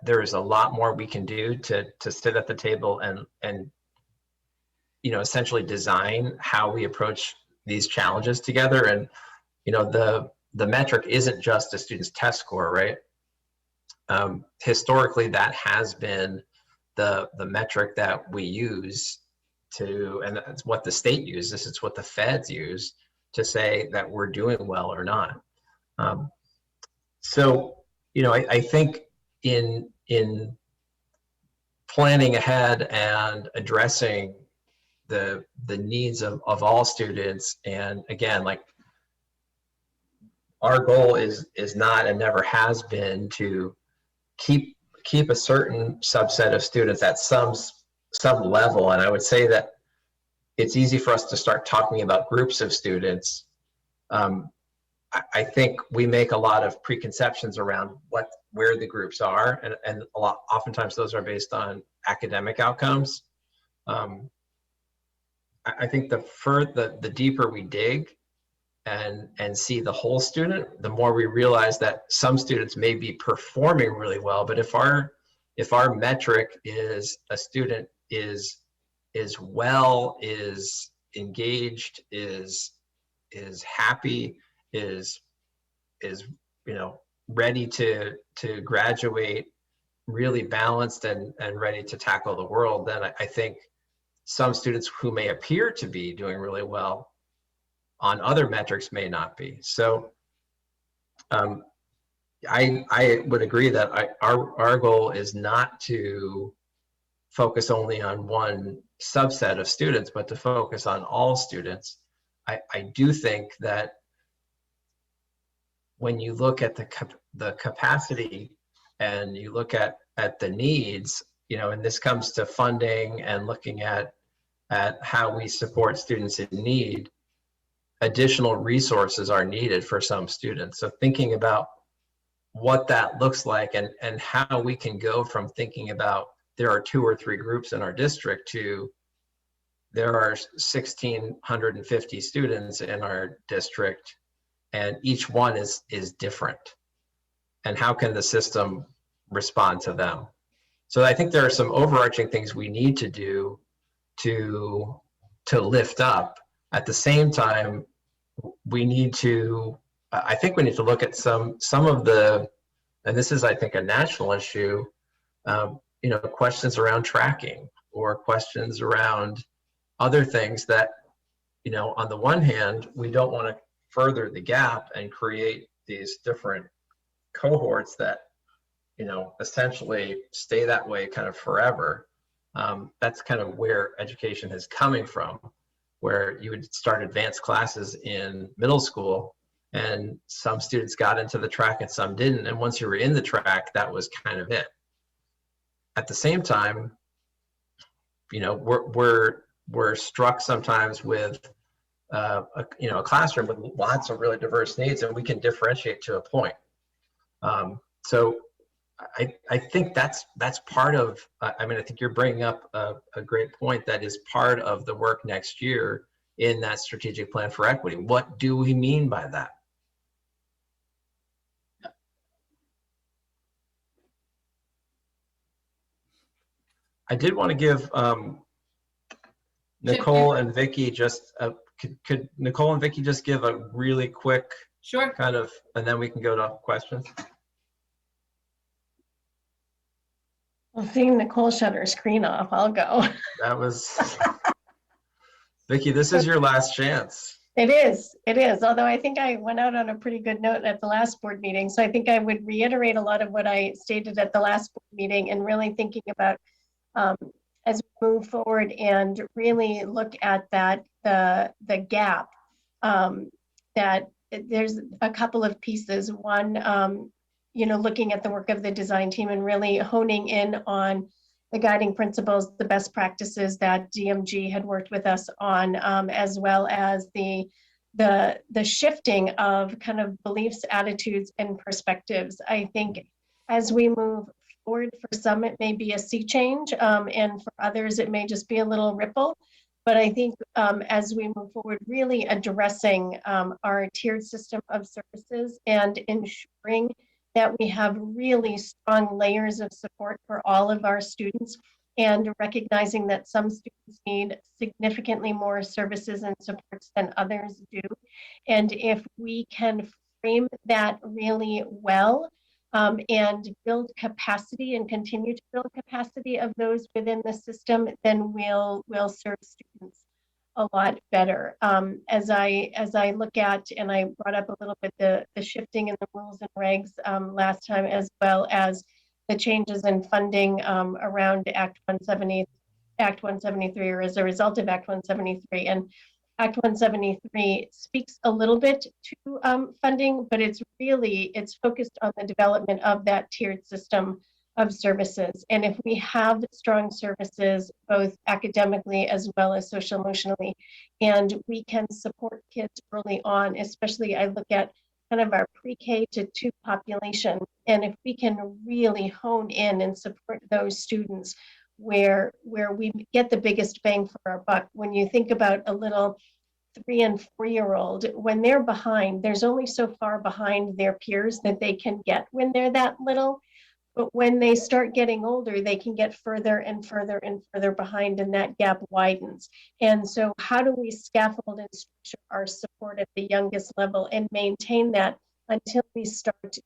There is a lot more we can do to sit at the table and essentially design how we approach these challenges together. And the metric isn't just a student's test score, right? Historically, that has been the metric that we use and that's what the state uses, it's what the feds use to say that we're doing well or not. I think in planning ahead and addressing the needs of all students, and again, like, our goal is not and never has been to keep a certain subset of students at some level. And I would say that it's easy for us to start talking about groups of students. I think we make a lot of preconceptions around where the groups are, and oftentimes those are based on academic outcomes. I think the deeper we dig and see the whole student, the more we realize that some students may be performing really well, but if our metric is a student is well, is engaged, is happy, is ready to graduate, really balanced and ready to tackle the world, then I think some students who may appear to be doing really well on other metrics may not be. So I would agree that our goal is not to focus only on one subset of students, but to focus on all students. I do think that when you look at the capacity and you look at the needs, and this comes to funding and looking at how we support students in need, additional resources are needed for some students. So thinking about what that looks like and how we can go from thinking about there are 2 or 3 groups in our district to there are 1,650 students in our district, and each one is different. And how can the system respond to them? So I think there are some overarching things we need to do to lift up. At the same time, we need to, I think we need to look at some of the, and this is, I think, a national issue, you know, questions around tracking or questions around other things that, you know, on the one hand, we don't want to further the gap and create these different cohorts that, you know, essentially stay that way kind of forever. That's kind of where education is coming from, where you would start advanced classes in middle school and some students got into the track and some didn't. And once you were in the track, that was kind of it. At the same time, you know, we're struck sometimes with you know, a classroom with lots of really diverse needs, and we can differentiate to a point. So I think that's part of, I mean, I think you're bringing up a great point that is part of the work next year in that strategic plan for equity. What do we mean by that? I did want to give Nicole and Vicky just could Nicole and Vicky just give a really quick kind of, and then we can go to questions. Well, seeing Nicole shut her screen off, I'll go. That was, Vicky, this is your last chance. It is. Although I think I went out on a pretty good note at the last board meeting. So I think I would reiterate a lot of what I stated at the last board meeting, and really thinking about as we move forward and really look at that, the gap, that there's a couple of pieces. One, you know, looking at the work of the design team and really honing in on the guiding principles, the best practices that DMG had worked with us on, as well as the shifting of kind of beliefs, attitudes, and perspectives. I think as we move forward, for some it may be a sea change, and for others it may just be a little ripple. But I think as we move forward, really addressing our tiered system of services and ensuring that we have really strong layers of support for all of our students, and recognizing that some students need significantly more services and supports than others do. And if we can frame that really well, and build capacity and continue to build capacity of those within the system, then we'll serve students a lot better. As I look at, and I brought up a little bit the shifting in the rules and regs last time, as well as the changes in funding around Act 173, or as a result of Act 173. And Act 173 speaks a little bit to funding, but it's focused on the development of that tiered system of services. And if we have strong services, both academically as well as social emotionally, and we can support kids early on, especially I look at kind of our pre-K to 2 population, and if we can really hone in and support those students where we get the biggest bang for our buck. When you think about a little 3 and 4-year-old, when they're behind, there's only so far behind their peers that they can get when they're that little. But when they start getting older, they can get further and further and further behind, and that gap widens. And so how do we scaffold and structure our support at the youngest level and maintain that until we start to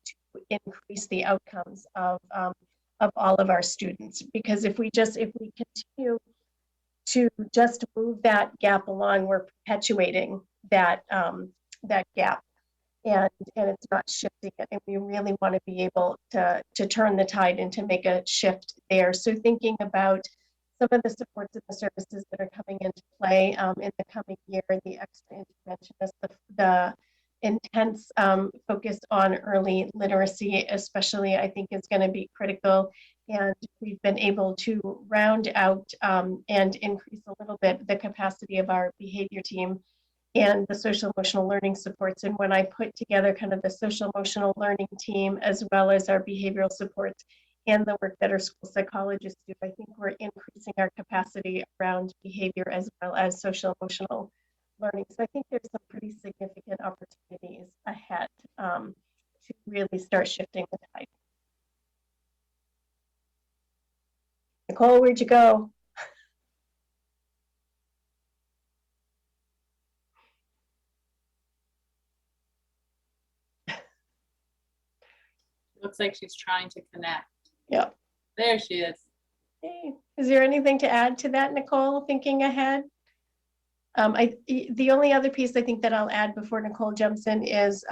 increase the outcomes of all of our students? Because if we continue to just move that gap along, we're perpetuating that gap. And it's not shifting it. And we really want to be able to turn the tide and to make a shift there. So thinking about some of the supports and the services that are coming into play in the coming year, the extra interventionists, the intense focus on early literacy, especially, I think is going to be critical. And we've been able to round out and increase a little bit the capacity of our behavior team and the social emotional learning supports. And when I put together kind of the social emotional learning team, as well as our behavioral supports and the work that our school psychologists do, I think we're increasing our capacity around behavior as well as social emotional learning. So I think there's some pretty significant opportunities ahead to really start shifting the tide. Nicole, where'd you go? Looks like she's trying to connect. Yep. There she is. Hey, is there anything to add to that, Nicole, thinking ahead? The only other piece I think that I'll add before Nicole jumps in is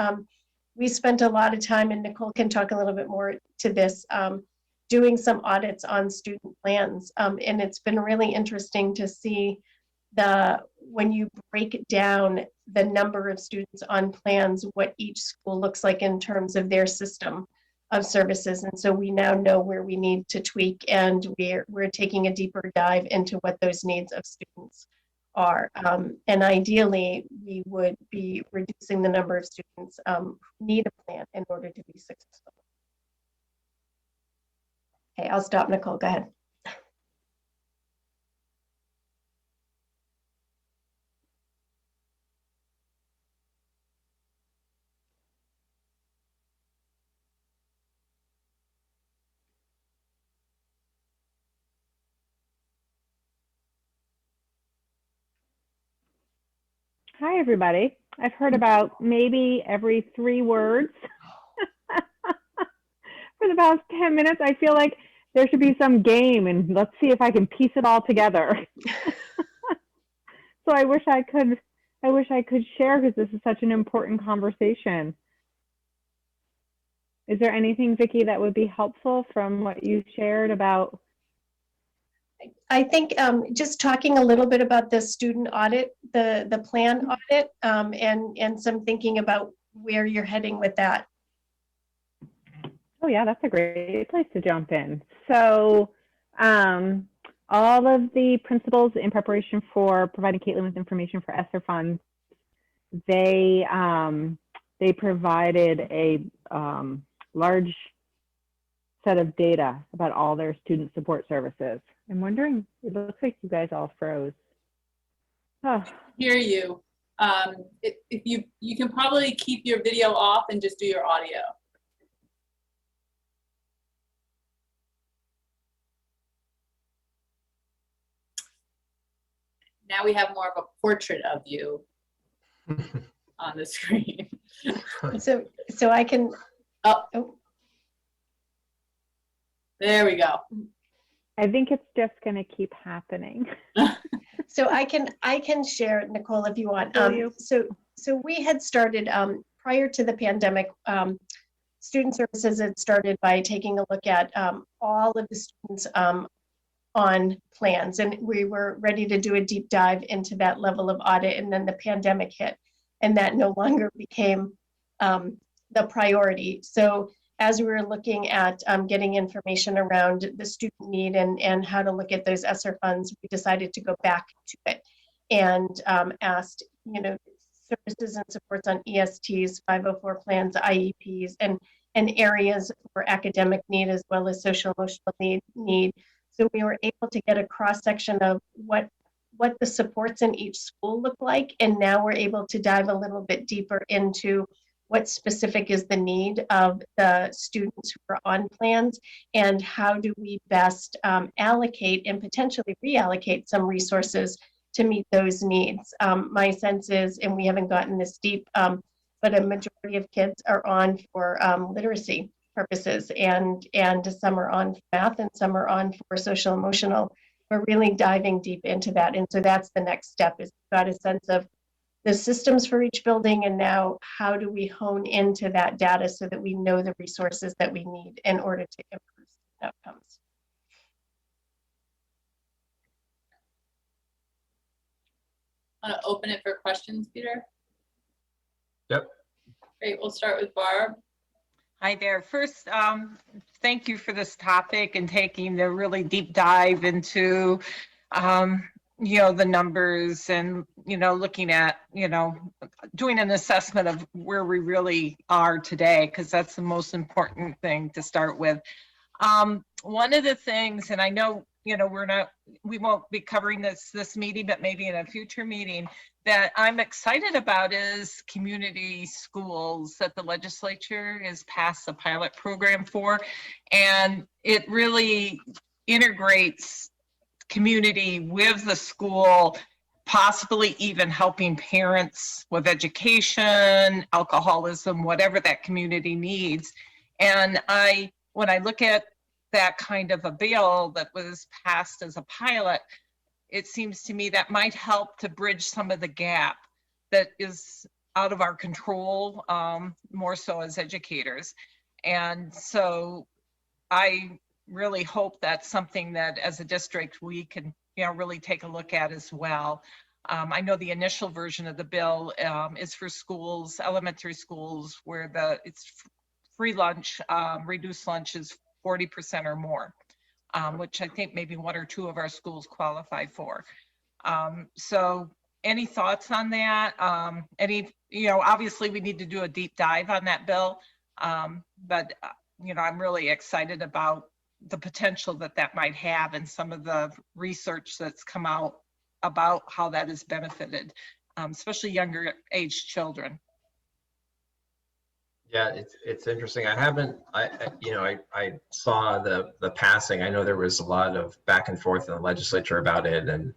we spent a lot of time, and Nicole can talk a little bit more to this, doing some audits on student plans. And it's been really interesting to see when you break down the number of students on plans, what each school looks like in terms of their system of services. And so we now know where we need to tweak, and we're taking a deeper dive into what those needs of students are. And ideally, we would be reducing the number of students who need a plan in order to be successful. Okay, I'll stop, Nicole, go ahead. Hi, everybody. I've heard about maybe every 3 words for the past 10 minutes. I feel like there should be some game, and let's see if I can piece it all together. So I wish I could share, because this is such an important conversation. Is there anything, Vicki, that would be helpful from what you shared about? I think just talking a little bit about the student audit, the plan audit, and some thinking about where you're heading with that. Oh yeah, that's a great place to jump in. So all of the principals, in preparation for providing Caitlin with information for ESSER funds, they provided a large set of data about all their student support services. I'm wondering, it looks like you guys all froze. Oh. Hear you. If you can probably keep your video off and just do your audio. Now we have more of a portrait of you on the screen. So I can. Oh. There we go. I think it's just going to keep happening. So I can share, Nicole, if you want. So we had started prior to the pandemic. Student services had started by taking a look at all of the students on plans, and we were ready to do a deep dive into that level of audit. And then the pandemic hit, and that no longer became the priority. So as we were looking at getting information around the student need and how to look at those ESSER funds, we decided to go back to it and asked, services and supports on ESTs, 504 plans, IEPs, and areas for academic need as well as social emotional need. So we were able to get a cross section of what the supports in each school look like, and now we're able to dive a little bit deeper into what specific is the need of the students who are on plans, and how do we best allocate and potentially reallocate some resources to meet those needs. My sense is, and we haven't gotten this deep, but a majority of kids are on for literacy purposes, and some are on for math, and some are on for social emotional. We're really diving deep into that, and so that's the next step. Is we've got a sense of the systems for each building, and now how do we hone into that data so that we know the resources that we need in order to improve outcomes. Want to open it for questions, Peter? Yep. Great, we'll start with Barb. Hi there. First, thank you for this topic and taking the really deep dive into, the numbers and, looking at, doing an assessment of where we really are today, because that's the most important thing to start with. One of the things, and I know, we won't be covering this meeting, but maybe in a future meeting, that I'm excited about is community schools that the legislature has passed a pilot program for. And it really integrates community with the school, possibly even helping parents with education, alcoholism, whatever that community needs. And when I look at that kind of a bill that was passed as a pilot, it seems to me that might help to bridge some of the gap that is out of our control, more so as educators. And so I really hope that's something that as a district we can really take a look at as well. I know the initial version of the bill is for schools, elementary schools, where it's free lunch, reduced lunch is 40% or more, which I think maybe 1 or 2 of our schools qualify for. So any thoughts on that? Obviously we need to do a deep dive on that bill, but I'm really excited about the potential that might have and some of the research that's come out about how that has benefited, especially younger age children. Yeah, it's interesting. I saw the passing. I know there was a lot of back and forth in the legislature about it, and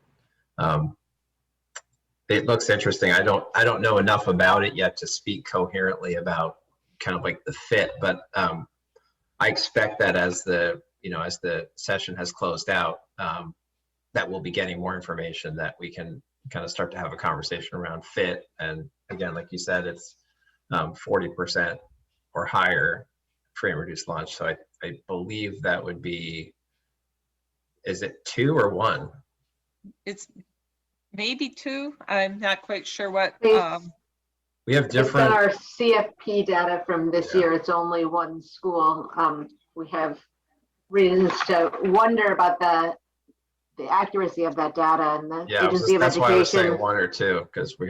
it looks interesting. I don't know enough about it yet to speak coherently about kind of like the fit, but I expect that as the session has closed out, that we'll be getting more information that we can kind of start to have a conversation around fit. And again, like you said, it's 40% or higher free and reduced lunch. So I believe that would be, is it 2 or 1? It's maybe 2. I'm not quite sure what. We have Based different. on our CFP data from this year, it's only 1 school. We have reasons to wonder about the accuracy of that data, and the Agency of That's why I was saying Education. 1 or 2, because we.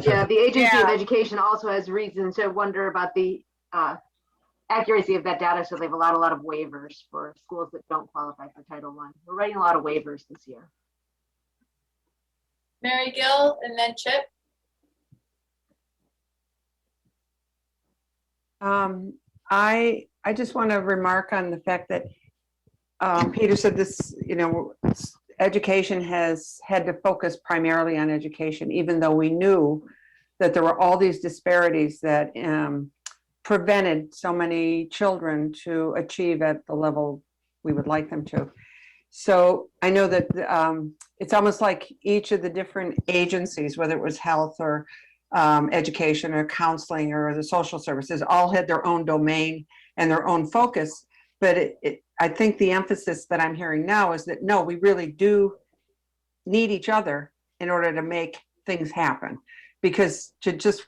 Yeah, the Agency of Education also has reason to wonder about the accuracy of that data. So they've allowed a lot of waivers for schools that don't qualify for Title I. We're writing a lot of waivers this year. Mary Gill and then Chip. I just want to remark on the fact that Peter said this, education has had to focus primarily on education, even though we knew that there were all these disparities that prevented so many children to achieve at the level we would like them to. So I know that it's almost like each of the different agencies, whether it was health or education or counseling or the social services, all had their own domain and their own focus. But I think the emphasis that I'm hearing now is that, no, we really do need each other in order to make things happen. Because to just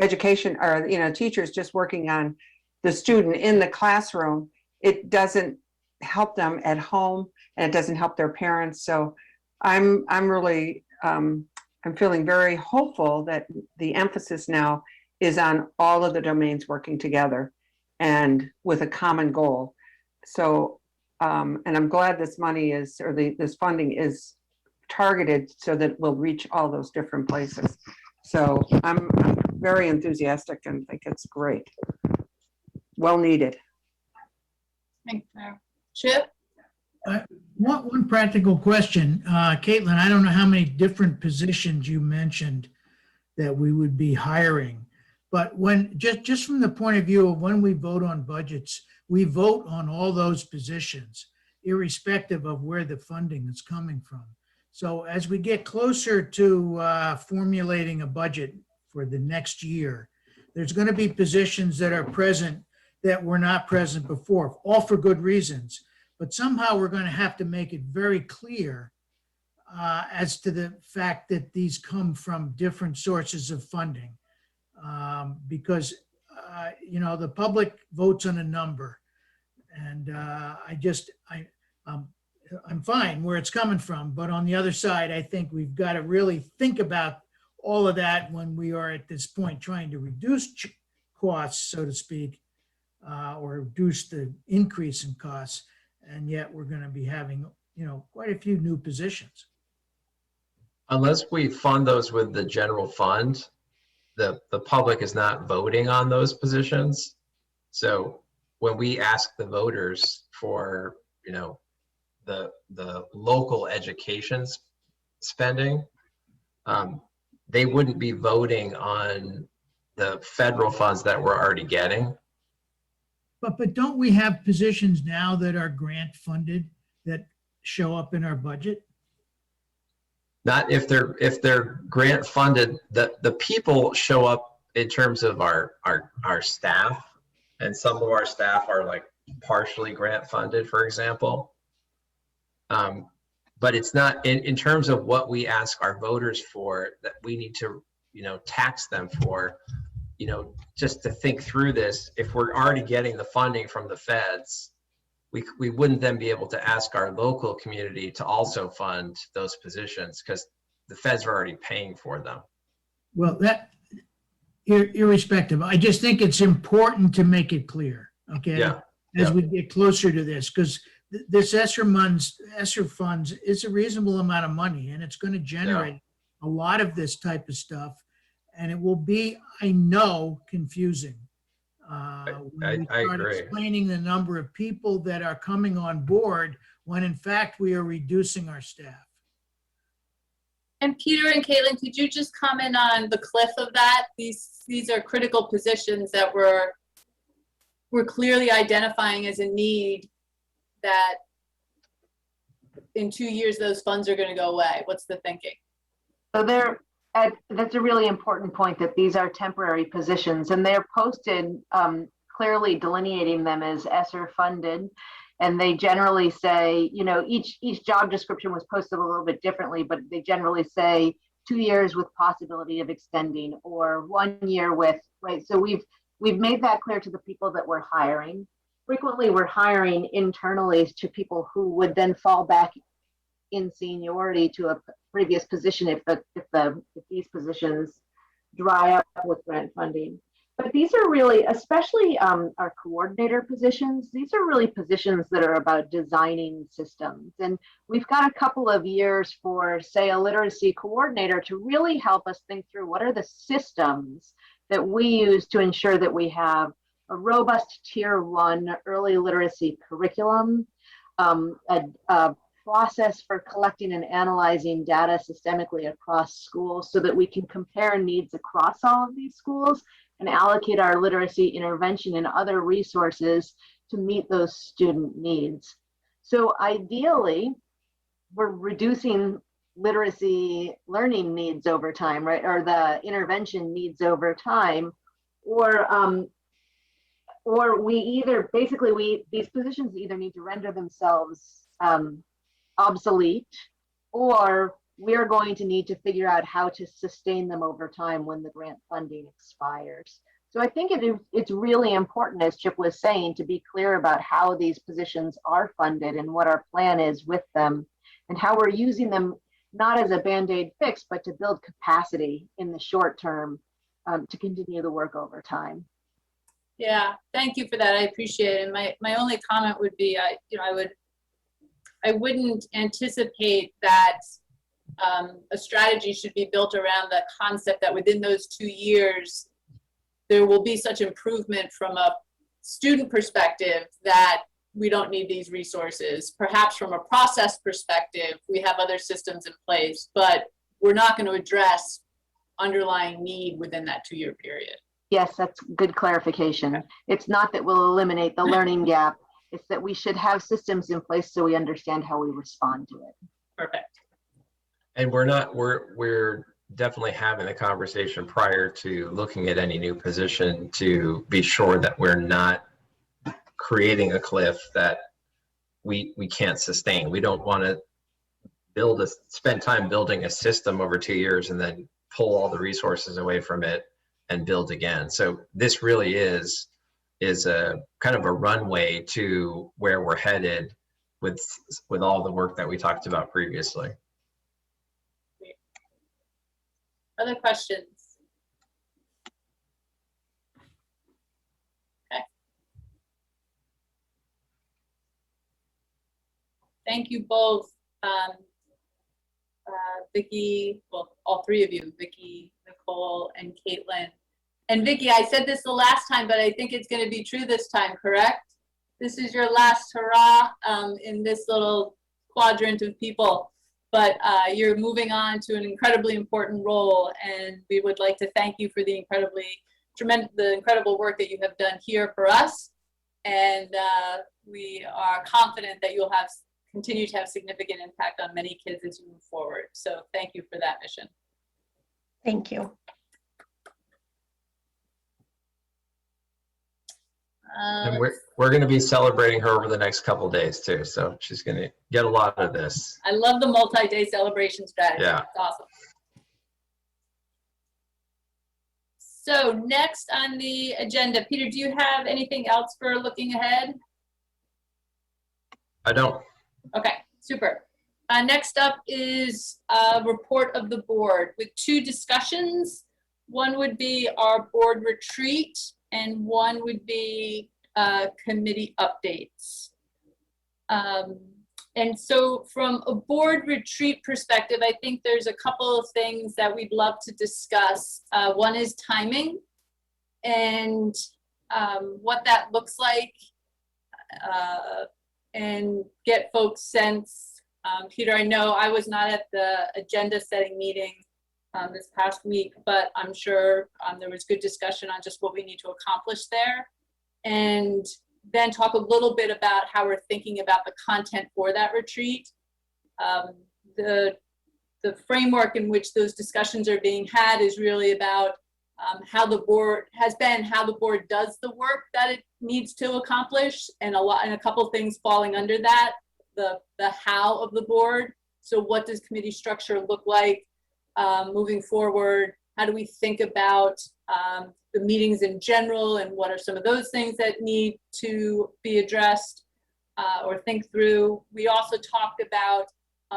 education or, teachers just working on the student in the classroom, it doesn't help them at home and it doesn't help their parents. So I'm really, I'm feeling very hopeful that the emphasis now is on all of the domains working together and with a common goal. So, and I'm glad this money is, or this funding is targeted so that we'll reach all those different places. So I'm very enthusiastic and think it's great. Well needed. Thanks, Mary. Chip? One practical question, Caitlin, I don't know how many different positions you mentioned that we would be hiring, but when just from the point of view of when we vote on budgets, we vote on all those positions, irrespective of where the funding is coming from. So as we get closer to formulating a budget for the next year, there's going to be positions that are present that were not present before, all for good reasons. But somehow we're going to have to make it very clear as to the fact that these come from different sources of funding. Because, the public votes on a number. And I'm fine where it's coming from. But on the other side, I think we've got to really think about all of that when we are at this point trying to reduce costs, so to speak, or reduce the increase in costs. And yet we're going to be having quite a few new positions. Unless we fund those with the general fund, the public is not voting on those positions. So when we ask the voters for, the local education spending, they wouldn't be voting on the federal funds that we're already getting. But don't we have positions now that are grant funded that show up in our budget? Not if they're grant funded, the people show up in terms of our staff, and some of our staff are like partially grant funded, for example. But it's not in terms of what we ask our voters for, that we need to, tax them for, just to think through this. If we're already getting the funding from the feds, we wouldn't then be able to ask our local community to also fund those positions, because the feds are already paying for them. Well, that irrespective, I just think it's important to make it clear, okay? Yeah. As we get closer to this, because this ESSER funds is a reasonable amount of money, and it's going to generate a lot of this type of stuff, and it will be, I know, confusing. When we I start agree. explaining the number of people that are coming on board, when in fact we are reducing our staff. And Peter and Caitlin, could you just comment on the cliff of that? These are critical positions that we're clearly identifying as a need, that in 2 years those funds are going to go away. What's the thinking? So that's a really important point, that these are temporary positions, and they're posted clearly delineating them as ESSER funded. And they generally say, each job description was posted a little bit differently, but they generally say 2 years with possibility of extending, or 1 year with, right? So we've made that clear to the people that we're hiring. Frequently, we're hiring internally to people who would then fall back in seniority to a previous position if these positions dry up with grant funding. But these are really, especially our coordinator positions, these are really positions that are about designing systems. And we've got a couple of years for, say, a literacy coordinator to really help us think through what are the systems that we use to ensure that we have a robust tier 1 early literacy curriculum, a process for collecting and analyzing data systemically across schools so that we can compare needs across all of these schools and allocate our literacy intervention and other resources to meet those student needs. So ideally, we're reducing literacy learning needs over time, right? Or the intervention needs over time, or we either, these positions either need to render themselves obsolete, or we're going to need to figure out how to sustain them over time when the grant funding expires. So I think it's really important, as Chip was saying, to be clear about how these positions are funded and what our plan is with them, and how we're using them not as a Band-Aid fix, but to build capacity in the short term to continue the work over time. Yeah, thank you for that. I appreciate it. And my only comment would be, I wouldn't anticipate that a strategy should be built around the concept that within those 2 years, there will be such improvement from a student perspective that we don't need these resources. Perhaps from a process perspective, we have other systems in place, but we're not going to address underlying need within that 2-year period. Yes, that's good clarification. It's not that we'll eliminate the learning gap. It's that we should have systems in place so we understand how we respond to it. Perfect. And we're definitely having the conversation prior to looking at any new position to be sure that we're not creating a cliff that we can't sustain. We don't want to spend time building a system over 2 years and then pull all the resources away from it and build again. So this really is a kind of a runway to where we're headed with all the work that we talked about previously. Other questions? Okay. thank you both, Vicki, well, all three of you, Vicki, Nicole, and Caitlin. And Vicki, I said this the last time, but I think it's going to be true this time, correct? This is your last hurrah in this little quadrant of people, but you're moving on to an incredibly important role, and we would like to thank you for the incredible work that you have done here for us. And we are confident that you'll continue to have significant impact on many kids as you move forward. So thank you for that mission. Thank you. And we're going to be celebrating her over the next couple of days too. So she's going to get a lot of this. I love the multi-day celebration strategy. Yeah. That's awesome. So next on the agenda, Peter, do you have anything else for looking ahead? I don't. Okay, super. Next up is a report of the board with two discussions. One would be our board retreat, and one would be committee updates. And so from a board retreat perspective, I think there's a couple of things that we'd love to discuss. One is timing and what that looks like, and get folks' sense. Peter, I know I was not at the agenda setting meeting this past week, but I'm sure there was good discussion on just what we need to accomplish there. And then talk a little bit about how we're thinking about the content for that retreat. The framework in which those discussions are being had is really about how the board does the work that it needs to accomplish, and a couple things falling under that, the how of the board. So what does committee structure look like moving forward? How do we think about the meetings in general, and what are some of those things that need to be addressed or think through? We also talked about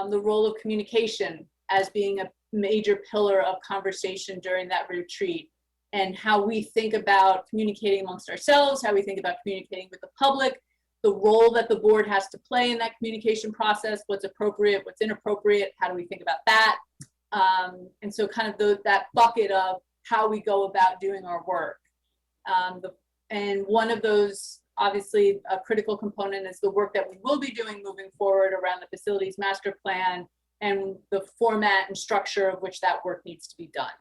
the role of communication as being a major pillar of conversation during that retreat, and how we think about communicating amongst ourselves, how we think about communicating with the public, the role that the board has to play in that communication process, what's appropriate, what's inappropriate, how do we think about that? And so kind of that bucket of how we go about doing our work. And one of those, obviously a critical component, is the work that we will be doing moving forward around the facilities master plan and the format and structure of which that work needs to be done.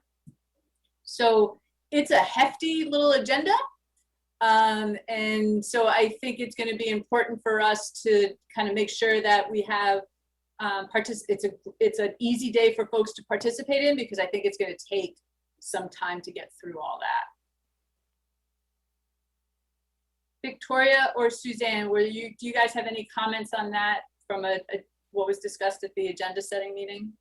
So it's a hefty little agenda. And so I think it's going to be important for us to kind of make sure that we have it's an easy day for folks to participate in, because I think it's going to take some time to get through all that. Victoria or Suzanne, do you guys have any comments on that from what was discussed at the agenda setting meeting?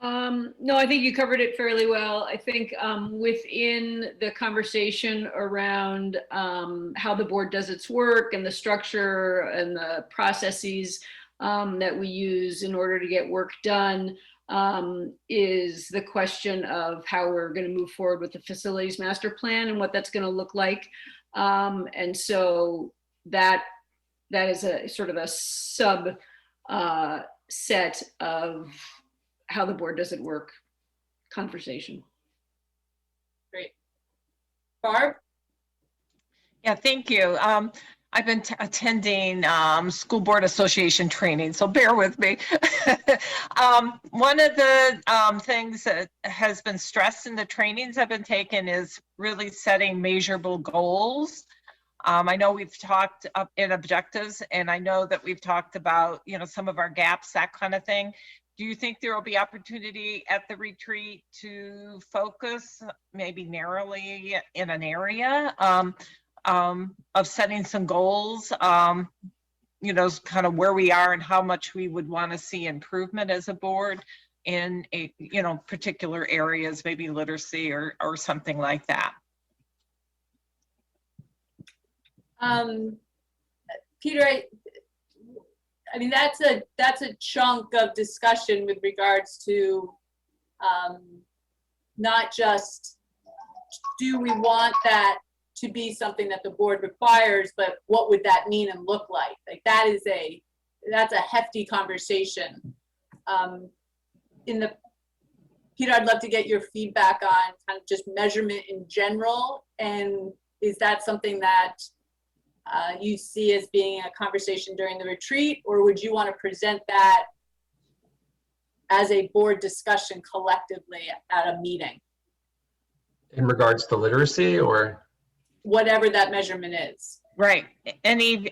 No, I think you covered it fairly well. I think within the conversation around how the board does its work and the structure and the processes that we use in order to get work done is the question of how we're going to move forward with the facilities master plan and what that's going to look like. And so that is a sort of a sub set of how the board does its work conversation. Great. Barb? Yeah, thank you. I've been attending school board association training, so bear with me. One of the things that has been stressed in the trainings I've been taking is really setting measurable goals. I know we've talked in objectives, and I know that we've talked about, some of our gaps, that kind of thing. Do you think there will be opportunity at the retreat to focus maybe narrowly in an area of setting some goals, kind of where we are and how much we would want to see improvement as a board in particular areas, maybe literacy or something like that? Peter, I mean, that's a chunk of discussion with regards to not just do we want that to be something that the board requires, but what would that mean and look like? Like that is that's a hefty conversation. Peter, I'd love to get your feedback on kind of just measurement in general. And is that something that you see as being a conversation during the retreat, or would you want to present that as a board discussion collectively at a meeting? In regards to literacy, or? Whatever that measurement is. Right. Any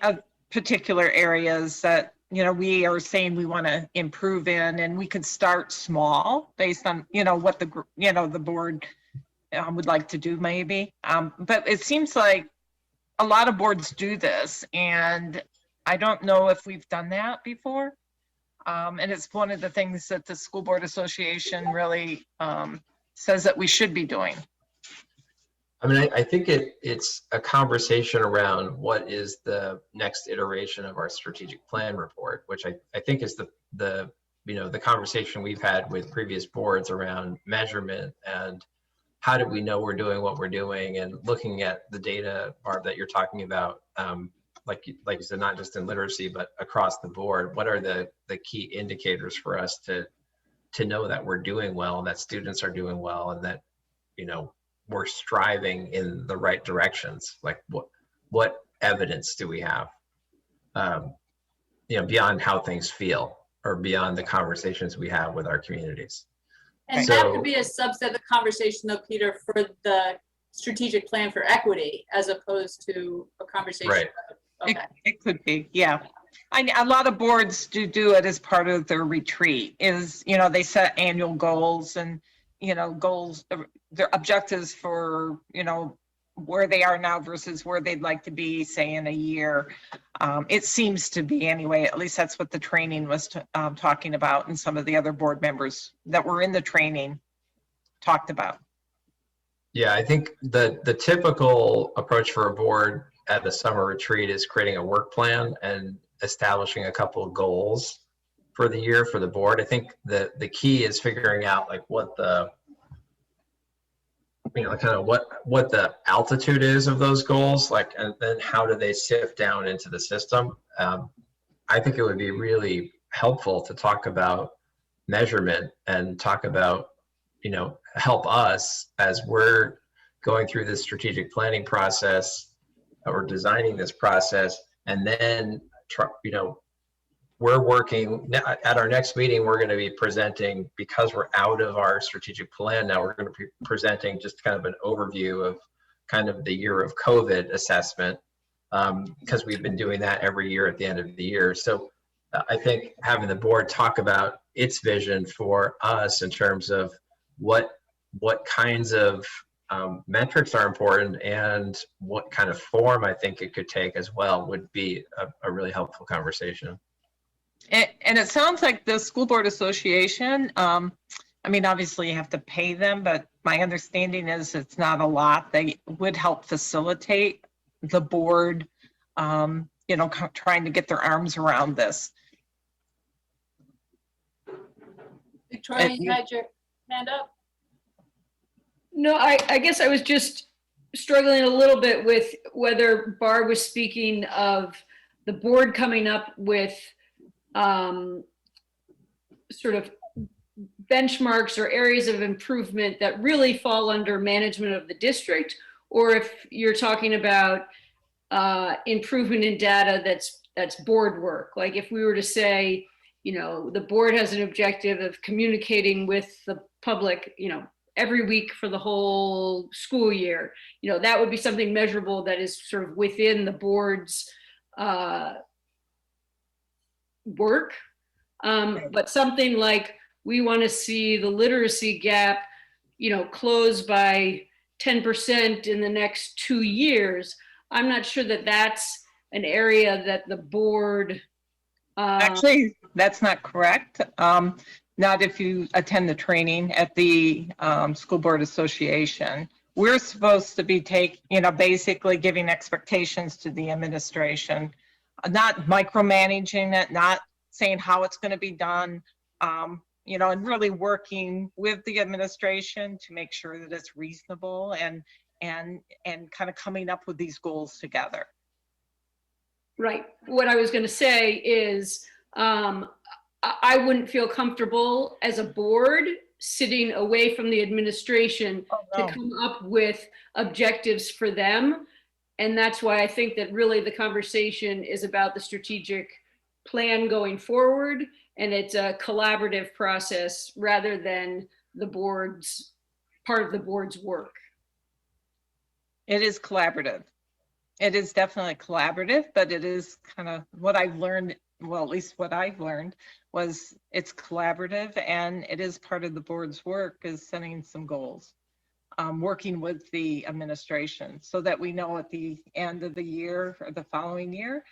particular areas that, you know, we are saying we want to improve in, and we could start small based on, you know, what the board would like to do maybe. But it seems like a lot of boards do this, and I don't know if we've done that before. And it's one of the things that the School Board Association really says that we should be doing. I mean, I think it's a conversation around what is the next iteration of our strategic plan report, which I think is the conversation we've had with previous boards around measurement and how do we know we're doing what we're doing, and looking at the data, Barb, that you're talking about, like you said, not just in literacy, but across the board. What are the key indicators for us to know that we're doing well, that students are doing well, and that, you know, we're striving in the right directions? Like what evidence do we have, you know, beyond how things feel or beyond the conversations we have with our communities? And that could be a subset of the conversation though, Peter, for the strategic plan for equity, as opposed to a conversation. Right. Okay. It could be, yeah. A lot of boards do it as part of their retreat, is, you know, they set annual goals and, you know, goals, their objectives for, you know, where they are now versus where they'd like to be, say, in a year. It seems to be, anyway, at least that's what the training was talking about, and some of the other board members that were in the training talked about. Yeah, I think the typical approach for a board at a summer retreat is creating a work plan and establishing a couple of goals for the year for the board. I think the key is figuring out like what the, you know, kind of what the altitude is of those goals, like, and then how do they sift down into the system. I think it would be really helpful to talk about measurement and talk about, you know, help us as we're going through this strategic planning process or designing this process. And then, you know, we're working at our next meeting, we're going to be presenting, because we're out of our strategic plan now, we're going to be presenting just kind of an overview of kind of the year of COVID assessment, because we've been doing that every year at the end of the year. So I think having the board talk about its vision for us in terms of what kinds of metrics are important and what kind of form I think it could take as well would be a really helpful conversation. And it sounds like the School Board Association, I mean, obviously you have to pay them, but my understanding is it's not a lot. They would help facilitate the board, you know, trying to get their arms around this. Victoria, you had your hand up? No, I guess I was just struggling a little bit with whether Barb was speaking of the board coming up with sort of benchmarks or areas of improvement that really fall under management of the district, or if you're talking about improvement in data that's board work. Like if we were to say, you know, the board has an objective of communicating with the public, you know, every week for the whole school year, you know, that would be something measurable that is sort of within the board's work. But something like, we want to see the literacy gap, you know, close by 10% in the next 2 years. I'm not sure that that's an area that the board. Actually, that's not correct. Not if you attend the training at the School Board Association. We're supposed to be basically giving expectations to the administration, not micromanaging it, not saying how it's going to be done, you know, and really working with the administration to make sure that it's reasonable and kind of coming up with these goals together. Right. What I was going to say is I wouldn't feel comfortable as a board sitting away from the administration to come up with objectives for them. And that's why I think that really the conversation is about the strategic plan going forward. And it's a collaborative process rather than the board's part of the board's work. It is collaborative. It is definitely collaborative, but it is kind of what I've learned. Well, at least what I've learned was it's collaborative, and it is part of the board's work is setting some goals, working with the administration so that we know at the end of the year or the following year,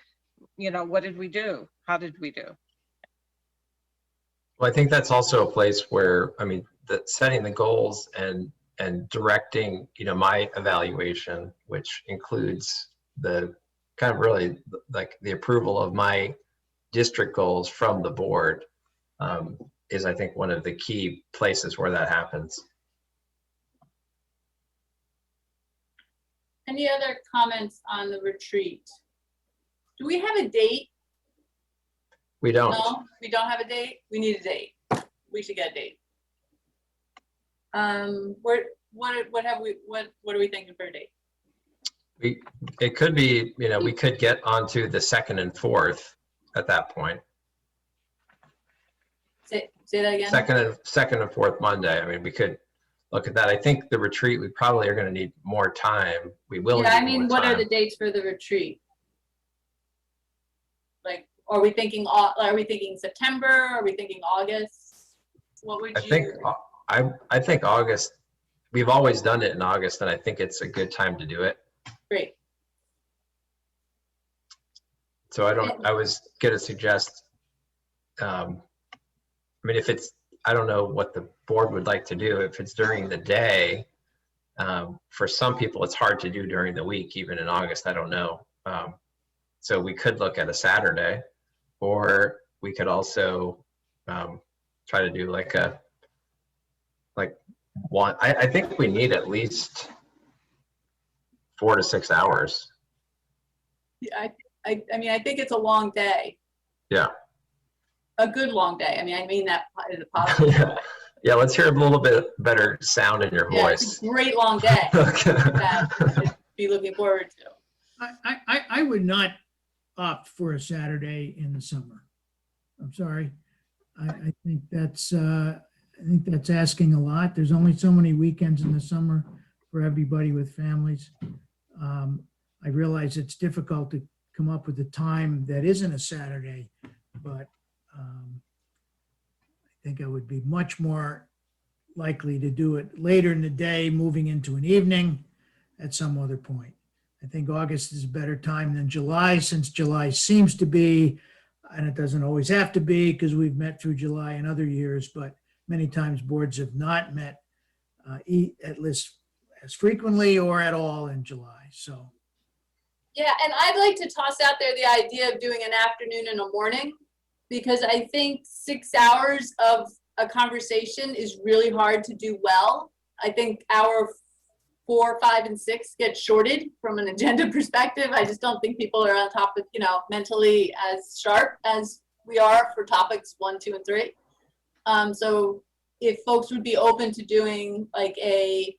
what did we do? How did we do? Well, I think that's also a place where, I mean, setting the goals and directing, my evaluation, which includes the kind of really like the approval of my district goals from the board, is I think one of the key places where that happens. Any other comments on the retreat? Do we have a date? We don't. No, we don't have a date. We need a date. We should get a date. What are we thinking for a date? It could be, we could get onto the 2nd and 4th at that point. Say that again. Second and 4th Monday. I mean, we could look at that. I think the retreat, we probably are going to need more time. We will. Yeah, need more what are time. the dates for the retreat? Like, are we thinking September? Are we thinking August? What would you? I think August. We've always done it in August, and I think it's a good time to do it. Great. So I was going to suggest, I mean, if it's, I don't know what the board would like to do. If it's during the day, for some people, it's hard to do during the week, even in August, I don't know. So we could look at a Saturday, or we could also try to do like one. I think we need at least 4 to 6 hours. Yeah, I mean, I think it's a long day. Yeah. A good long day. I mean that is a positive. Yeah, let's hear a little bit better sound in your voice. It's a great long day. Okay. That I should be looking forward to. I would not opt for a Saturday in the summer. I'm sorry. I think that's asking a lot. There's only so many weekends in the summer for everybody with families. I realize it's difficult to come up with a time that isn't a Saturday, but I think I would be much more likely to do it later in the day, moving into an evening at some other point. I think August is a better time than July, since July seems to be, and it doesn't always have to be because we've met through July in other years, but many times boards have not met at least as frequently or at all in July. So. Yeah, and I'd like to toss out there the idea of doing an afternoon and a morning, because I think 6 hours of a conversation is really hard to do well. I think hour 4, 5, and 6 get shorted from an agenda perspective. I just don't think people are on top of, mentally as sharp as we are for topics 1, 2, and 3. So if folks would be open to doing like a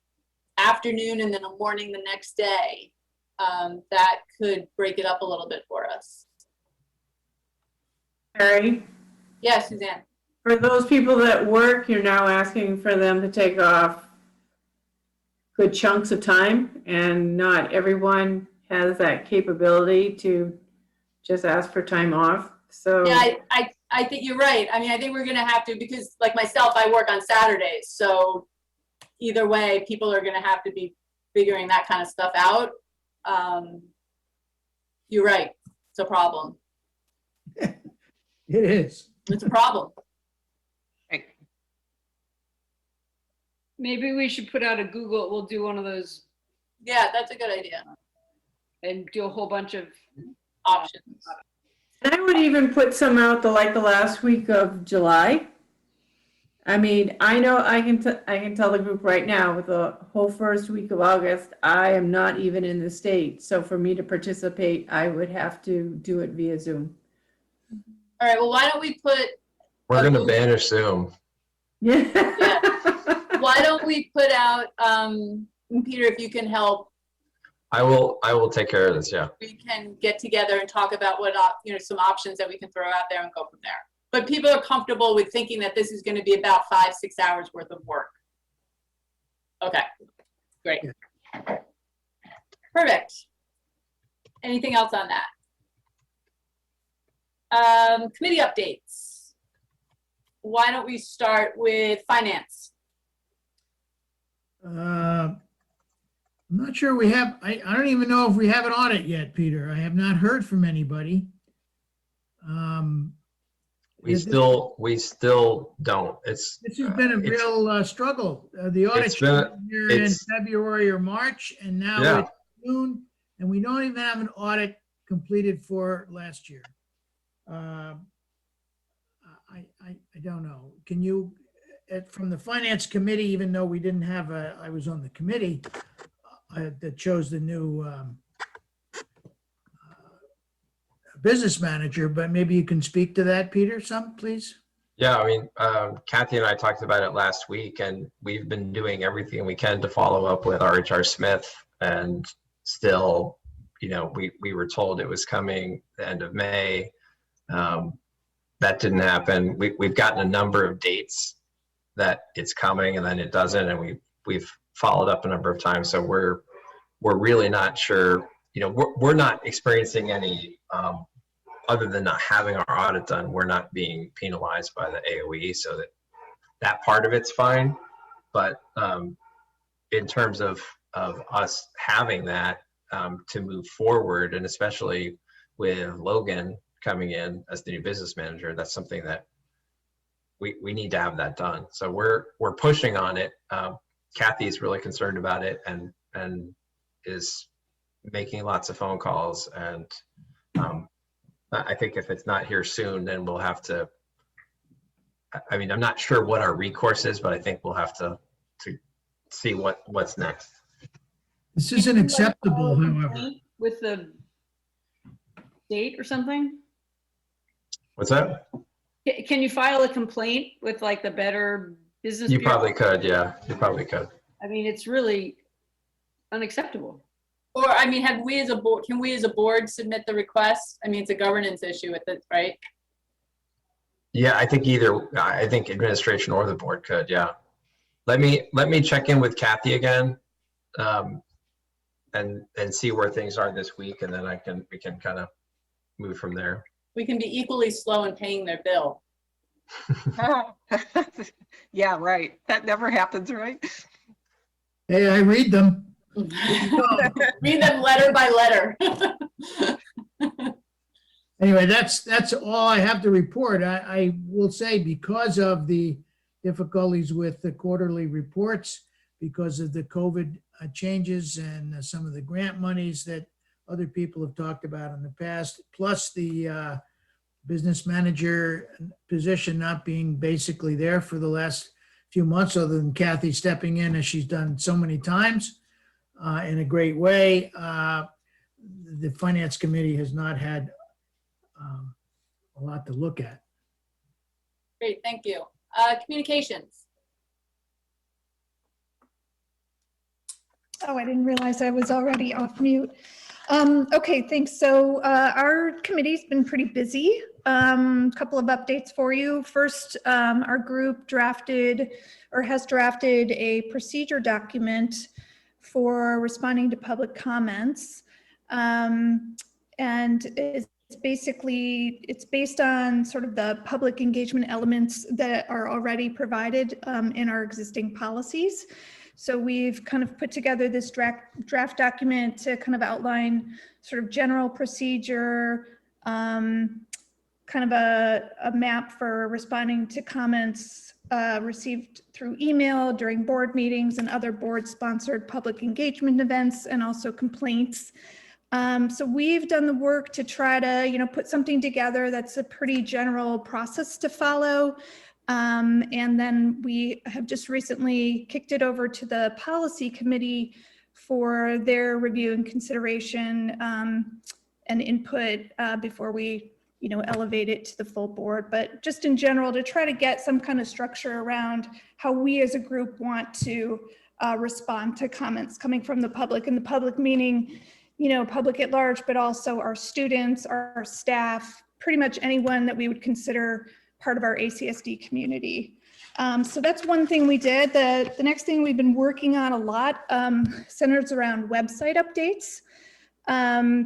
afternoon and then a morning the next day, that could break it up a little bit for us. Mary, Yes, Suzanne. for those people that work, you're now asking for them to take off good chunks of time, and not everyone has that capability to just ask for time off. So Yeah, I think you're right. I mean, I think we're gonna have to, because like myself, I work on Saturdays. So either way, people are gonna have to be figuring that kind of stuff out. You're right. It's a problem. It is. It's a problem. Maybe we should put out a Google, we'll do one of those Yeah, that's a good idea. and do a whole bunch of Options. and I would even put some out the last week of July. I mean, I know I can tell the group right now, with the whole first week of August, I am not even in the state. So for me to participate, I would have to do it via Zoom. All right, well, why don't we put, We're going to banish Zoom. Yeah. why don't we put out, Peter, if you can help, I will take care of this. Yeah. we can get together and talk about what, some options that we can throw out there and go from there. But people are comfortable with thinking that this is going to be about 5-6 hours worth of work. Okay, great. Perfect. Anything else on that? Committee updates. Why don't we start with finance? I'm not sure we have, I don't even know if we have an audit yet, Peter. I have not heard from anybody. We still don't. This has been a real struggle. The audit it's should been- be here in it's- February or March, and now Yeah. it's June, and we don't even have an audit completed for last year. I don't know. Can you, from the finance committee, even though we didn't have I was on the committee that chose the new business manager, but maybe you can speak to that, Peter, please? Yeah, I mean, Kathy and I talked about it last week, and we've been doing everything we can to follow up with RHR Smith, and still, we were told it was coming the end of May. That didn't happen. We've gotten a number of dates that it's coming, and then it doesn't, and we've followed up a number of times. So we're really not sure. We're not experiencing any. Other than not having our audit done, we're not being penalized by the AOE, so that part of it's fine. But in terms of us having that to move forward, and especially with Logan coming in as the new business manager, that's something that we need to have that done. So we're pushing on it. Kathy is really concerned about it and is making lots of phone calls, and I think if it's not here soon, then we'll have to, I'm not sure what our recourse is, but I think we'll have to see what's next. This isn't acceptable, however. With the date or something? What's that? Can you file a complaint with like the Better Business You Bureau? probably could, yeah, you probably could. It's really unacceptable. Or, have we as a board, can we as a board submit the request? It's a governance issue with it, right? Yeah, I think administration or the board could, yeah. Let me check in with Kathy again, and see where things are this week, and then we can kind of move from there. We can be equally slow in paying their bill. Yeah, right. That never happens, right? Hey, I read them. Read them letter by letter. Anyway, that's all I have to report. I will say, because of the difficulties with the quarterly reports, because of the COVID changes and some of the grant monies that other people have talked about in the past, plus the business manager position not being basically there for the last few months, other than Kathy stepping in as she's done so many times in a great way. The finance committee has not had a lot to look at. Great, thank you. Communications. Oh, I didn't realize I was already off mute. Okay, thanks. So our committee's been pretty busy. Couple of updates for you. First, our group has drafted a procedure document for responding to public comments. And it's based on sort of the public engagement elements that are already provided in our existing policies. So we've kind of put together this draft document to kind of outline sort of general procedure, kind of a map for responding to comments received through email during board meetings and other board-sponsored public engagement events, and also complaints. So we've done the work to try to, put something together that's a pretty general process to follow. And then we have just recently kicked it over to the policy committee for their review and consideration and input before we, elevate it to the full board, but just in general, to try to get some kind of structure around how we as a group want to respond to comments coming from the public, and the public meaning, public at large, but also our students, our staff, pretty much anyone that we would consider part of our ACSD community. So that's one thing we did. The next thing we've been working on a lot centers around website updates.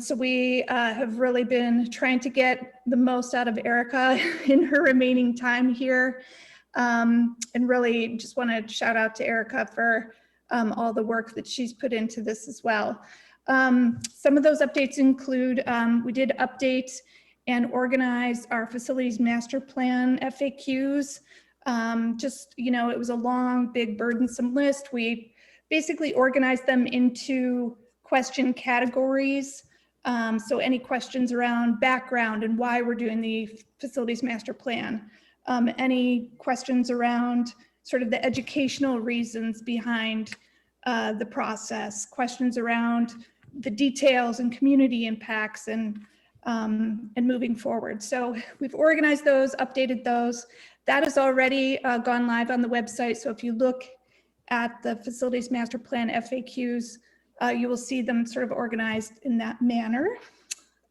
So we have really been trying to get the most out of Erica in her remaining time here. And really just want to shout out to Erica for all the work that she's put into this as well. Some of those updates include, we did update and organize our facilities master plan FAQs. It was a long, big, burdensome list. We basically organized them into question categories. So any questions around background and why we're doing the facilities master plan. Any questions around sort of the educational reasons behind the process, questions around the details and community impacts and moving forward. So we've organized those, updated those. That has already gone live on the website. So if you look at the facilities master plan FAQs, you will see them sort of organized in that manner.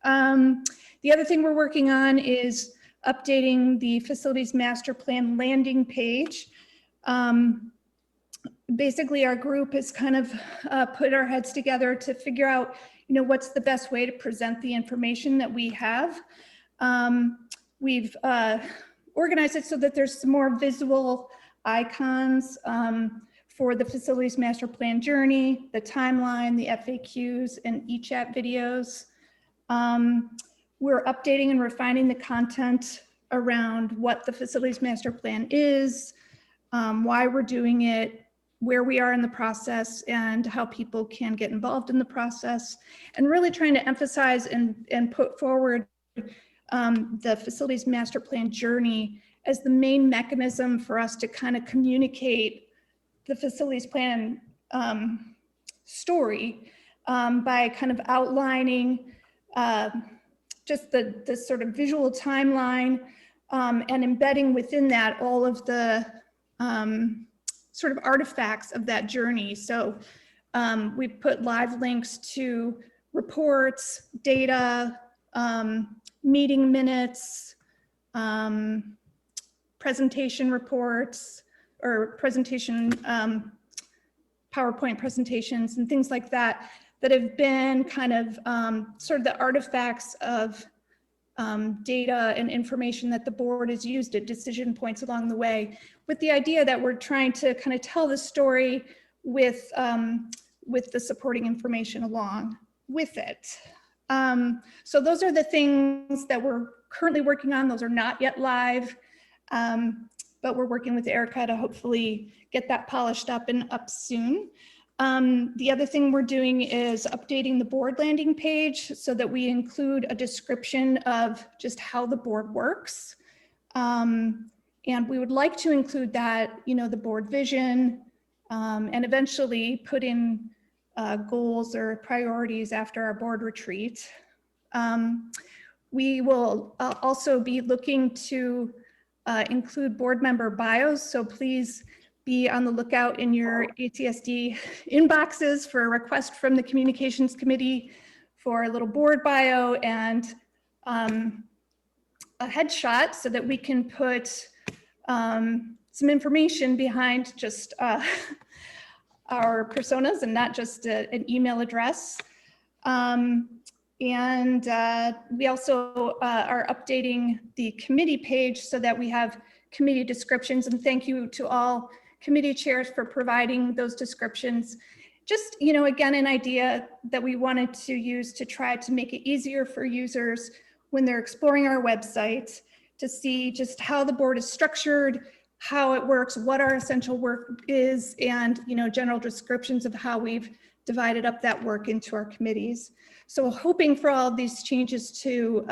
The other thing we're working on is updating the facilities master plan landing page. Basically, our group has kind of put our heads together to figure out, what's the best way to present the information that we have. We've organized it so that there's some more visual icons for the facilities master plan journey, the timeline, the FAQs, and e-chat videos. We're updating and refining the content around what the facilities master plan is, why we're doing it, where we are in the process, and how people can get involved in the process, and really trying to emphasize and put forward the facilities master plan journey as the main mechanism for us to kind of communicate the facilities plan story by kind of outlining just the sort of visual timeline and embedding within that all of the sort of artifacts of that journey. So we put live links to reports, data, meeting minutes, presentation reports, or presentation, PowerPoint presentations and things like that, that have been kind of sort of the artifacts of data and information that the board has used at decision points along the way, with the idea that we're trying to kind of tell the story with the supporting information along with it. So those are the things that we're currently working on. Those are not yet live, but we're working with Erica to hopefully get that polished up and up soon. The other thing we're doing is updating the board landing page so that we include a description of just how the board works. And we would like to include that, the board vision, and eventually put in goals or priorities after our board retreat. We will also be looking to include board member bios, so please be on the lookout in your ACSD inboxes for a request from the communications committee for a little board bio and a headshot so that we can put some information behind just our personas and not just an email address. And we also are updating the committee page so that we have committee descriptions, and thank you to all committee chairs for providing those descriptions. Just, again, an idea that we wanted to use to try to make it easier for users when they're exploring our website to see just how the board is structured, how it works, what our essential work is, and general descriptions of how we've divided up that work into our committees. So hoping for all of these changes to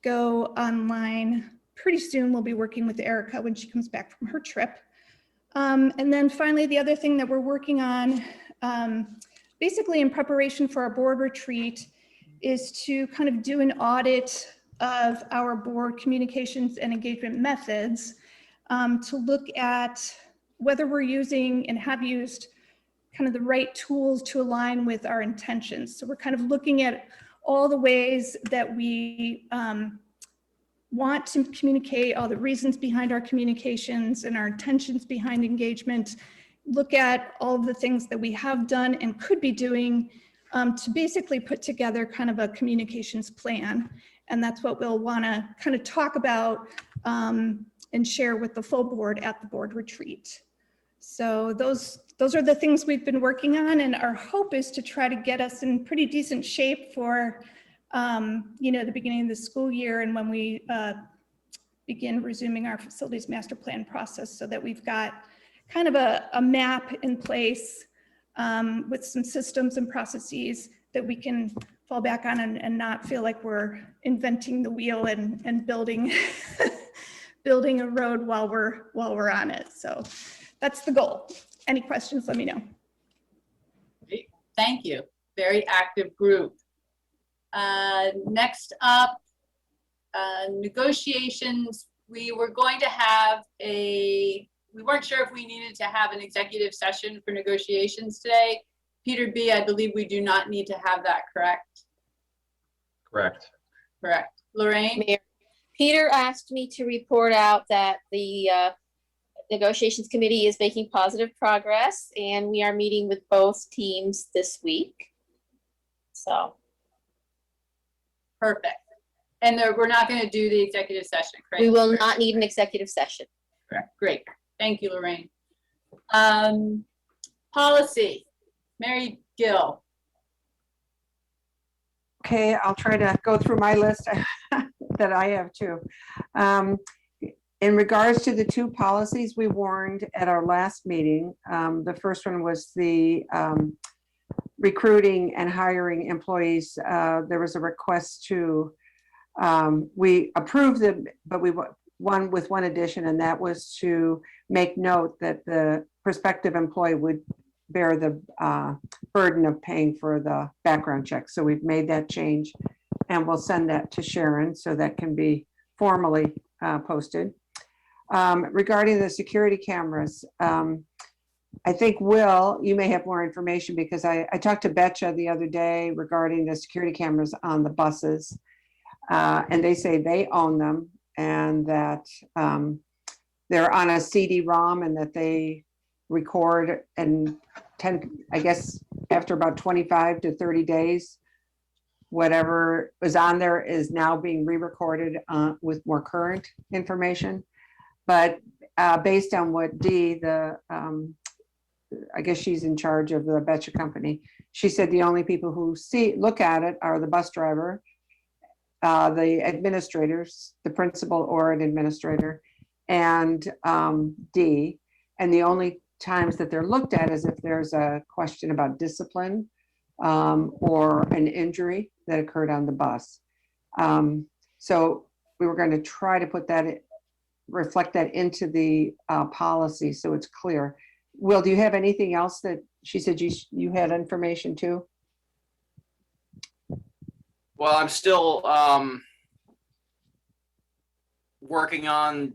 go online pretty soon. We'll be working with Erica when she comes back from her trip. And then finally, the other thing that we're working on, basically in preparation for our board retreat, is to kind of do an audit of our board communications and engagement methods to look at whether we're using and have used kind of the right tools to align with our intentions. So we're kind of looking at all the ways that we want to communicate, all the reasons behind our communications and our intentions behind engagement, look at all of the things that we have done and could be doing to basically put together kind of a communications plan. And that's what we'll want to kind of talk about and share with the full board at the board retreat. So those are the things we've been working on, and our hope is to try to get us in pretty decent shape for the beginning of the school year and when we begin resuming our facilities master plan process, so that we've got kind of a map in place with some systems and processes that we can fall back on and not feel like we're inventing the wheel and building building a road while we're on it. So that's the goal. Any questions, let me know. Great. Thank you. Very active group. Next up, negotiations. We were going to have we weren't sure if we needed to have an executive session for negotiations today. Peter B., I believe we do not need to have that, correct? Correct. Correct. Lorraine? Mayor, Peter asked me to report out that the negotiations committee is making positive progress, and we are meeting with both teams this week. So. Perfect. And we're not going to do the executive session, correct? We will not need an executive session. Correct. Great. Thank you, Lorraine. Policy. Mary Gill. Okay, I'll try to go through my list that I have too. In regards to the two policies we warned at our last meeting, the first one was the recruiting and hiring employees. There was a request to, we approved them, but we won with one addition, and that was to make note that the prospective employee would bear the burden of paying for the background check. So we've made that change, and we'll send that to Sharon so that can be formally posted. Regarding the security cameras, I think, Will, you may have more information, because I talked to Betcha the other day regarding the security cameras on the buses. And they say they own them, and that they're on a CD-ROM, and that they record, and I guess after about 25 to 30 days, whatever was on there is now being re-recorded with more current information. But based on what Dee, I guess she's in charge of the Betcha company, she said the only people who look at it are the bus driver, the administrators, the principal or an administrator, and Dee. And the only times that they're looked at is if there's a question about discipline or an injury that occurred on the bus. So we were going to try to put that, reflect that into the policy so it's clear. Will, do you have anything else that she said you had information too? Well, I'm still working on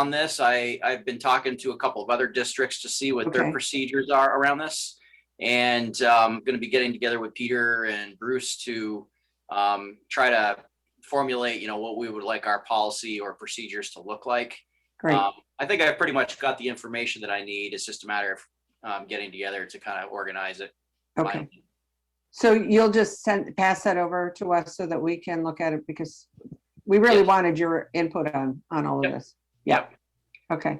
this. I've been talking to a couple of other districts to see what their procedures are around this. And I'm going to be getting together with Peter and Bruce to try to formulate, what we would like our policy or procedures to look like. Great. I think I've pretty much got the information that I need. It's just a matter of getting together to kind of organize it. Okay. So you'll just pass that over to us so that we can look at it, because we really wanted your input on all of this. Yeah. Okay.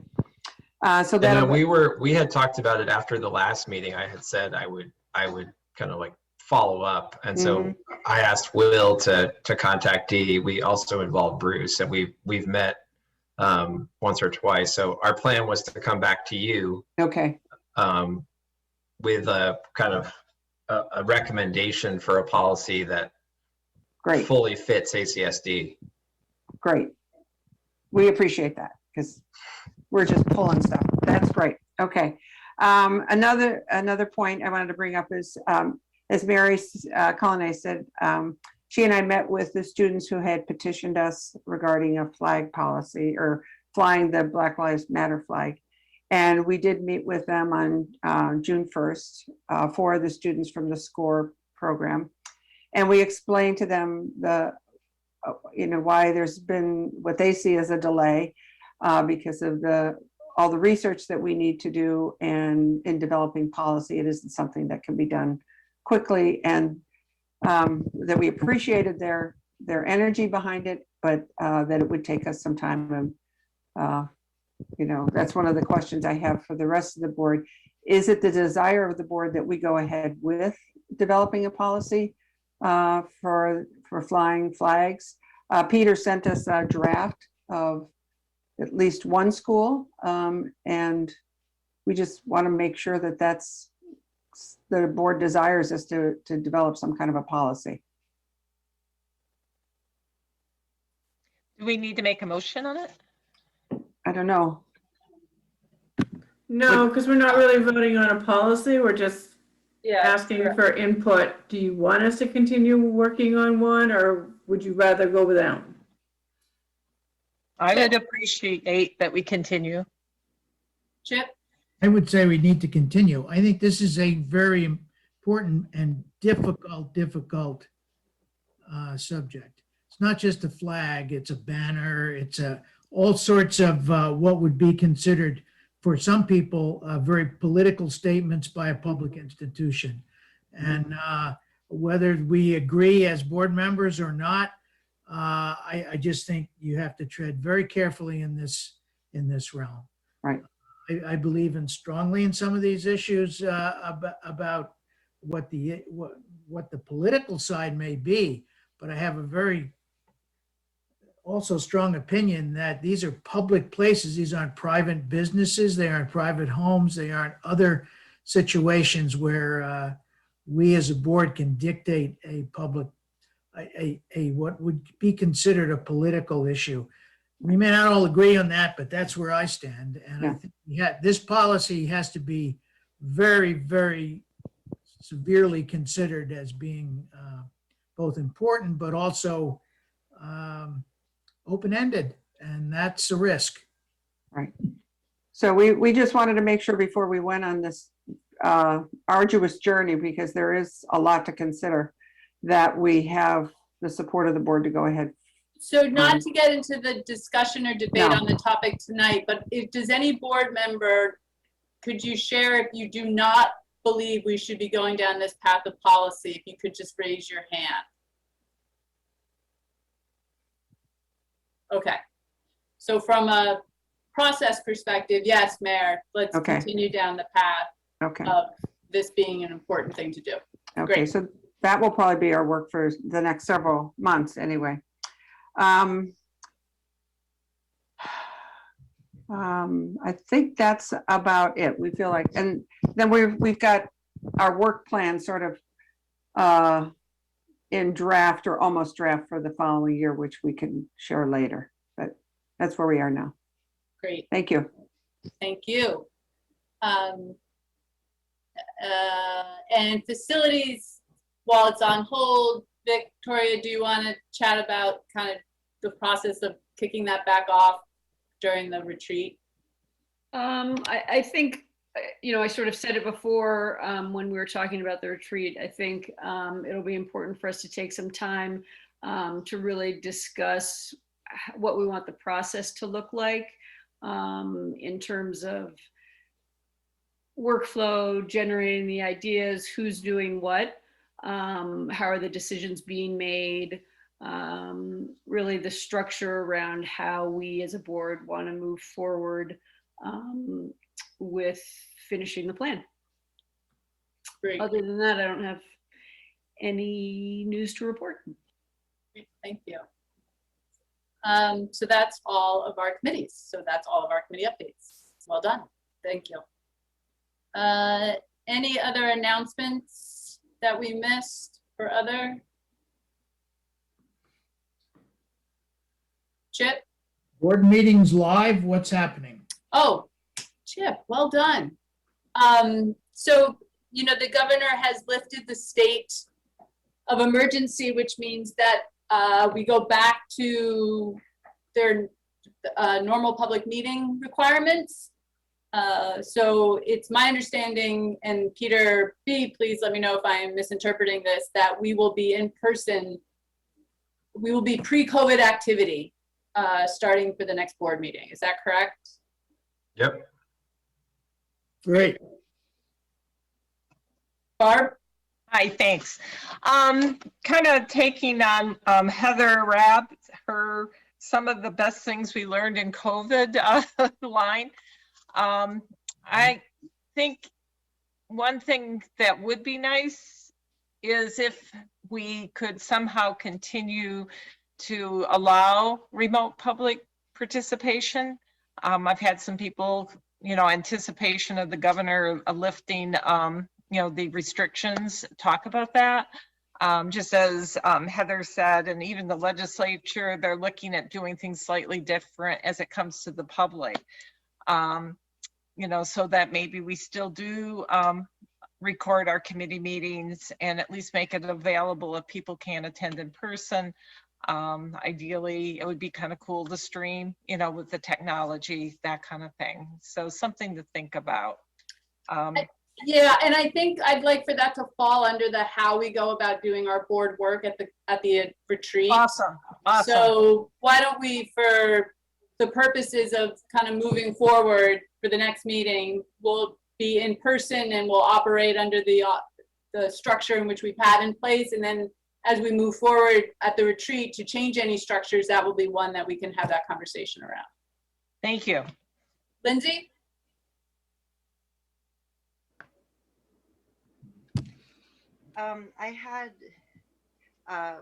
So then we had talked about it after the last meeting. I had said I would kind of like follow up, and so I asked Will to contact Dee. We also involved Bruce, and we've met once or twice. So our plan was to come back to you. Okay. With a kind of a recommendation for a policy that fully fits ACSD. Great. We appreciate that, because we're just pulling stuff. That's great. Okay. Another point I wanted to bring up is, as Mary Colonnay said, she and I met with the students who had petitioned us regarding a flag policy or flying the Black Lives Matter flag. And we did meet with them on June 1st for the students from the SCORE program. And we explained to them why there's been what they see as a delay because of all the research that we need to do, and in developing policy, it isn't something that can be done quickly, and that we appreciated their energy behind it, but that it would take us some time. And that's one of the questions I have for the rest of the board. Is it the desire of the board that we go ahead with developing a policy for flying flags? Peter sent us a draft of at least one school, and we just want to make sure that the board desires us to develop some kind of a policy. Do we need to make a motion on it? I don't know. No, because we're not really voting on a policy. We're just asking for input. Do you want us to continue working on one, or would you rather go without? I would appreciate that we continue. Chip? I would say we need to continue. I think this is a very important and difficult subject. It's not just a flag, it's a banner, it's all sorts of what would be considered, for some people, very political statements by a public institution. And whether we agree as board members or not, I just think you have to tread very carefully in this realm. Right. I believe strongly in some of these issues about what the political side may be, but I have a very also strong opinion that these are public places. These aren't private businesses. They aren't private homes. They aren't other situations where we as a board can dictate a what would be considered a political issue. We may not all agree on that, but that's where I stand. And I think this policy has to be very, very severely considered as being both important, but also open-ended, and that's a risk. Right. So we just wanted to make sure before we went on this arduous journey, because there is a lot to consider, that we have the support of the board to go ahead. So not to get into the discussion or debate on the topic tonight, but does any board member, could you share if you do not believe we should be going down this path of policy, if you could just raise your hand? Okay. So from a process perspective, yes, Mayor, let's continue down the path of this being an important thing to do. Okay, great. So that will probably be our work for the next several months anyway. I think that's about it. We feel like, and then we've got our work plan sort of in draft or almost draft for the following year, which we can share later, but that's where we are now. Great. Thank you. Thank you. And facilities, while it's on hold, Victoria, do you want to chat about kind of the process of kicking that back off during the retreat? I think, I sort of said it before when we were talking about the retreat. I think it'll be important for us to take some time to really discuss what we want the process to look like in terms of workflow, generating the ideas, who's doing what, how are the decisions being made, really the structure around how we as a board want to move forward with finishing the plan. Great. Other than that, I don't have any news to report. Great. Thank you. So that's all of our committees. So that's all of our committee updates. Well done. Thank you. Any other announcements that we missed or other? Chip? Board meetings live, what's happening? Oh, Chip, well done. So, the governor has lifted the state of emergency, which means that we go back to their normal public meeting requirements. So it's my understanding, and Peter B, please let me know if I am misinterpreting this, that we will be in person. We will be pre-COVID activity starting for the next board meeting. Is that correct? Yep. Great. Barb? Hi, thanks. Kind of taking on Heather Rabb, some of the best things we learned in COVID line. I think one thing that would be nice is if we could somehow continue to allow remote public participation. I've had some people, anticipation of the governor lifting, the restrictions, talk about that. Just as Heather said, and even the legislature, they're looking at doing things slightly different as it comes to the public. So that maybe we still do record our committee meetings and at least make it available if people can't attend in person. Ideally, it would be kind of cool to stream, with the technology, that kind of thing. So something to think about. Yeah, and I think I'd like for that to fall under the how we go about doing our board work at the retreat. Awesome. So why don't we, for the purposes of kind of moving forward for the next meeting, we'll be in person and we'll operate under the structure in which we've had in place. And then as we move forward at the retreat to change any structures, that will be one that we can have that conversation around. Thank you. Lindsay? I had a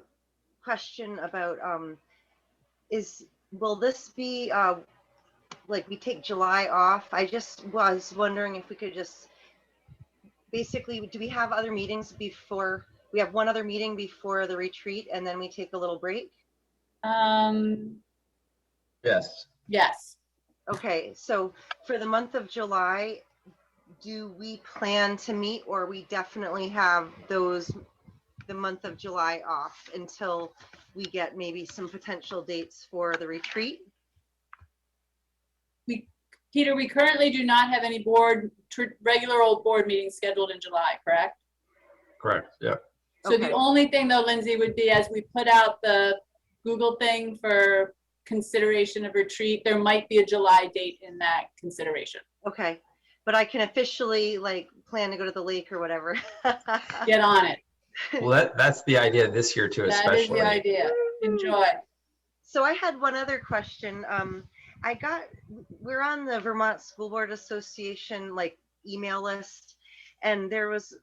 question about, will this be, like we take July off? I just was wondering if we could just, basically, do we have other meetings before, we have one other meeting before the retreat and then we take a little break? Yes. Yes. Okay, so for the month of July, do we plan to meet, or we definitely have the month of July off until we get maybe some potential dates for the retreat? Peter, we currently do not have any regular old board meetings scheduled in July, correct? Correct. Yeah. So the only thing though, Lindsay, would be as we put out the Google thing for consideration of retreat, there might be a July date in that consideration. Okay. But I can officially plan to go to the lake or whatever. Get on it. Well, that's the idea this year too, especially. That is the idea. Enjoy. So I had one other question. We're on the Vermont School Board Association email list, and there was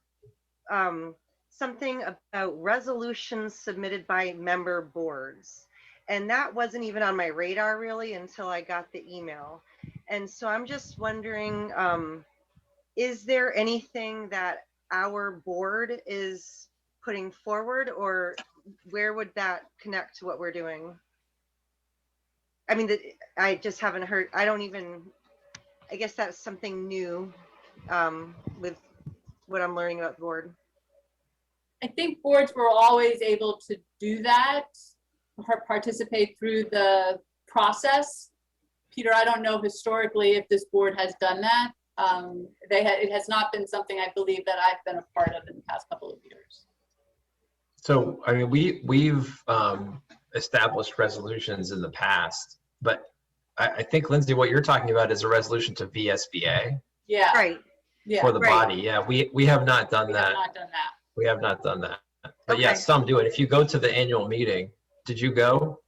something about resolutions submitted by member boards. And that wasn't even on my radar really until I got the email. And so I'm just wondering, is there anything that our board is putting forward, or where would that connect to what we're doing? I mean, I just haven't heard, I guess that's something new with what I'm learning about the board. I think boards were always able to do that, or participate through the process. Peter, I don't know historically if this board has done that. It has not been something I believe that I've been a part of in the past couple of years. So, I mean, we've established resolutions in the past, but I think, Lindsay, what you're talking about is a resolution to VSBA. Yeah. Right. Yeah. For the right. body. Yeah, we have not done that. Have not done that. We have not done that. But Okay. yes, some do it. If you go to the annual meeting, did you go?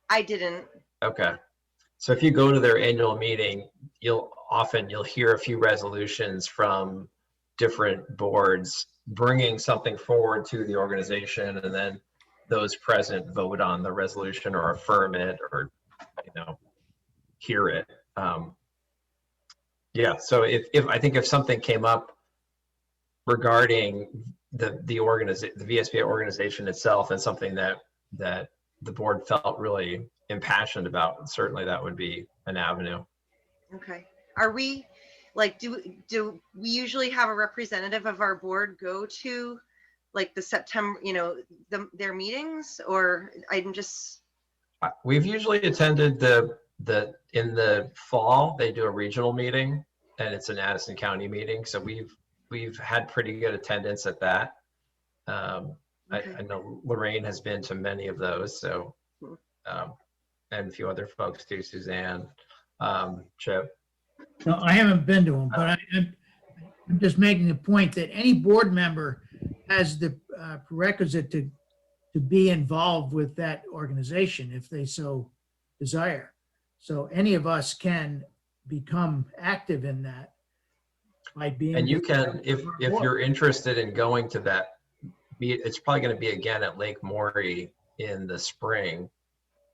I didn't. Okay. So if you go to their annual meeting, you'll hear a few resolutions from different boards bringing something forward to the organization, and then those present vote on the resolution or affirm it or, hear it. Yeah. So I think if something came up regarding the VSBA organization itself and something that the board felt really impassioned about, certainly that would be an avenue. Okay. Are we do we usually have a representative of our board go to like the September, their meetings, or I'm just. We've usually attended in the fall, they do a regional meeting and it's an Addison County meeting. So we've had pretty good attendance at that. I know Lorraine has been to many of those. So, and a few other folks too, Suzanne, Chip. No, I haven't been to them, but I'm just making the point that any board member has the prerequisite to be involved with that organization if they so desire. So any of us can become active in that by being. And you can, if you're interested in going to that, it's probably going to be again at Lake Maury in the spring,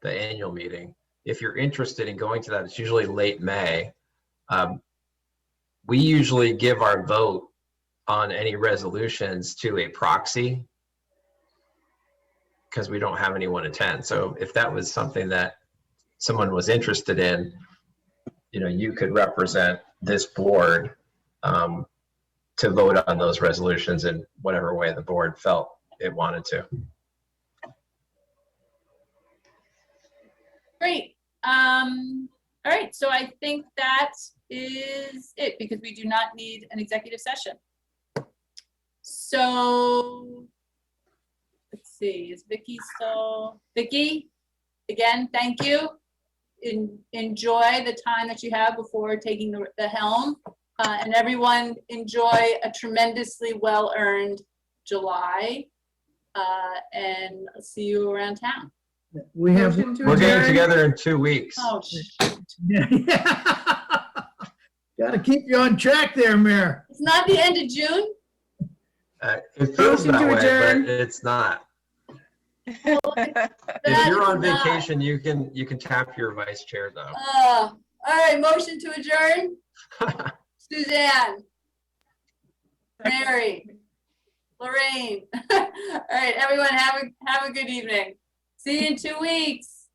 the annual meeting. If you're interested in going to that, it's usually late May. We usually give our vote on any resolutions to a proxy because we don't have anyone attend. So if that was something that someone was interested in, you could represent this board to vote on those resolutions in whatever way the board felt it wanted to. Great. All right, so I think that is it because we do not need an executive session. So let's see, is Vicky still? Vicky, again, thank you. Enjoy the time that you have before taking the helm. And everyone enjoy a tremendously well-earned July. And I'll see you around town. We're getting together in 2 weeks. Oh, Got to keep you on track there, Mayor. it's not the end of June. It feels Motion that to way, adjourn. but it's not. That If you're on is not. vacation, you can tap your vice chair though. All right, motion to adjourn. Suzanne, Mary, Lorraine. All right, everyone, have a good evening. See you in 2 weeks.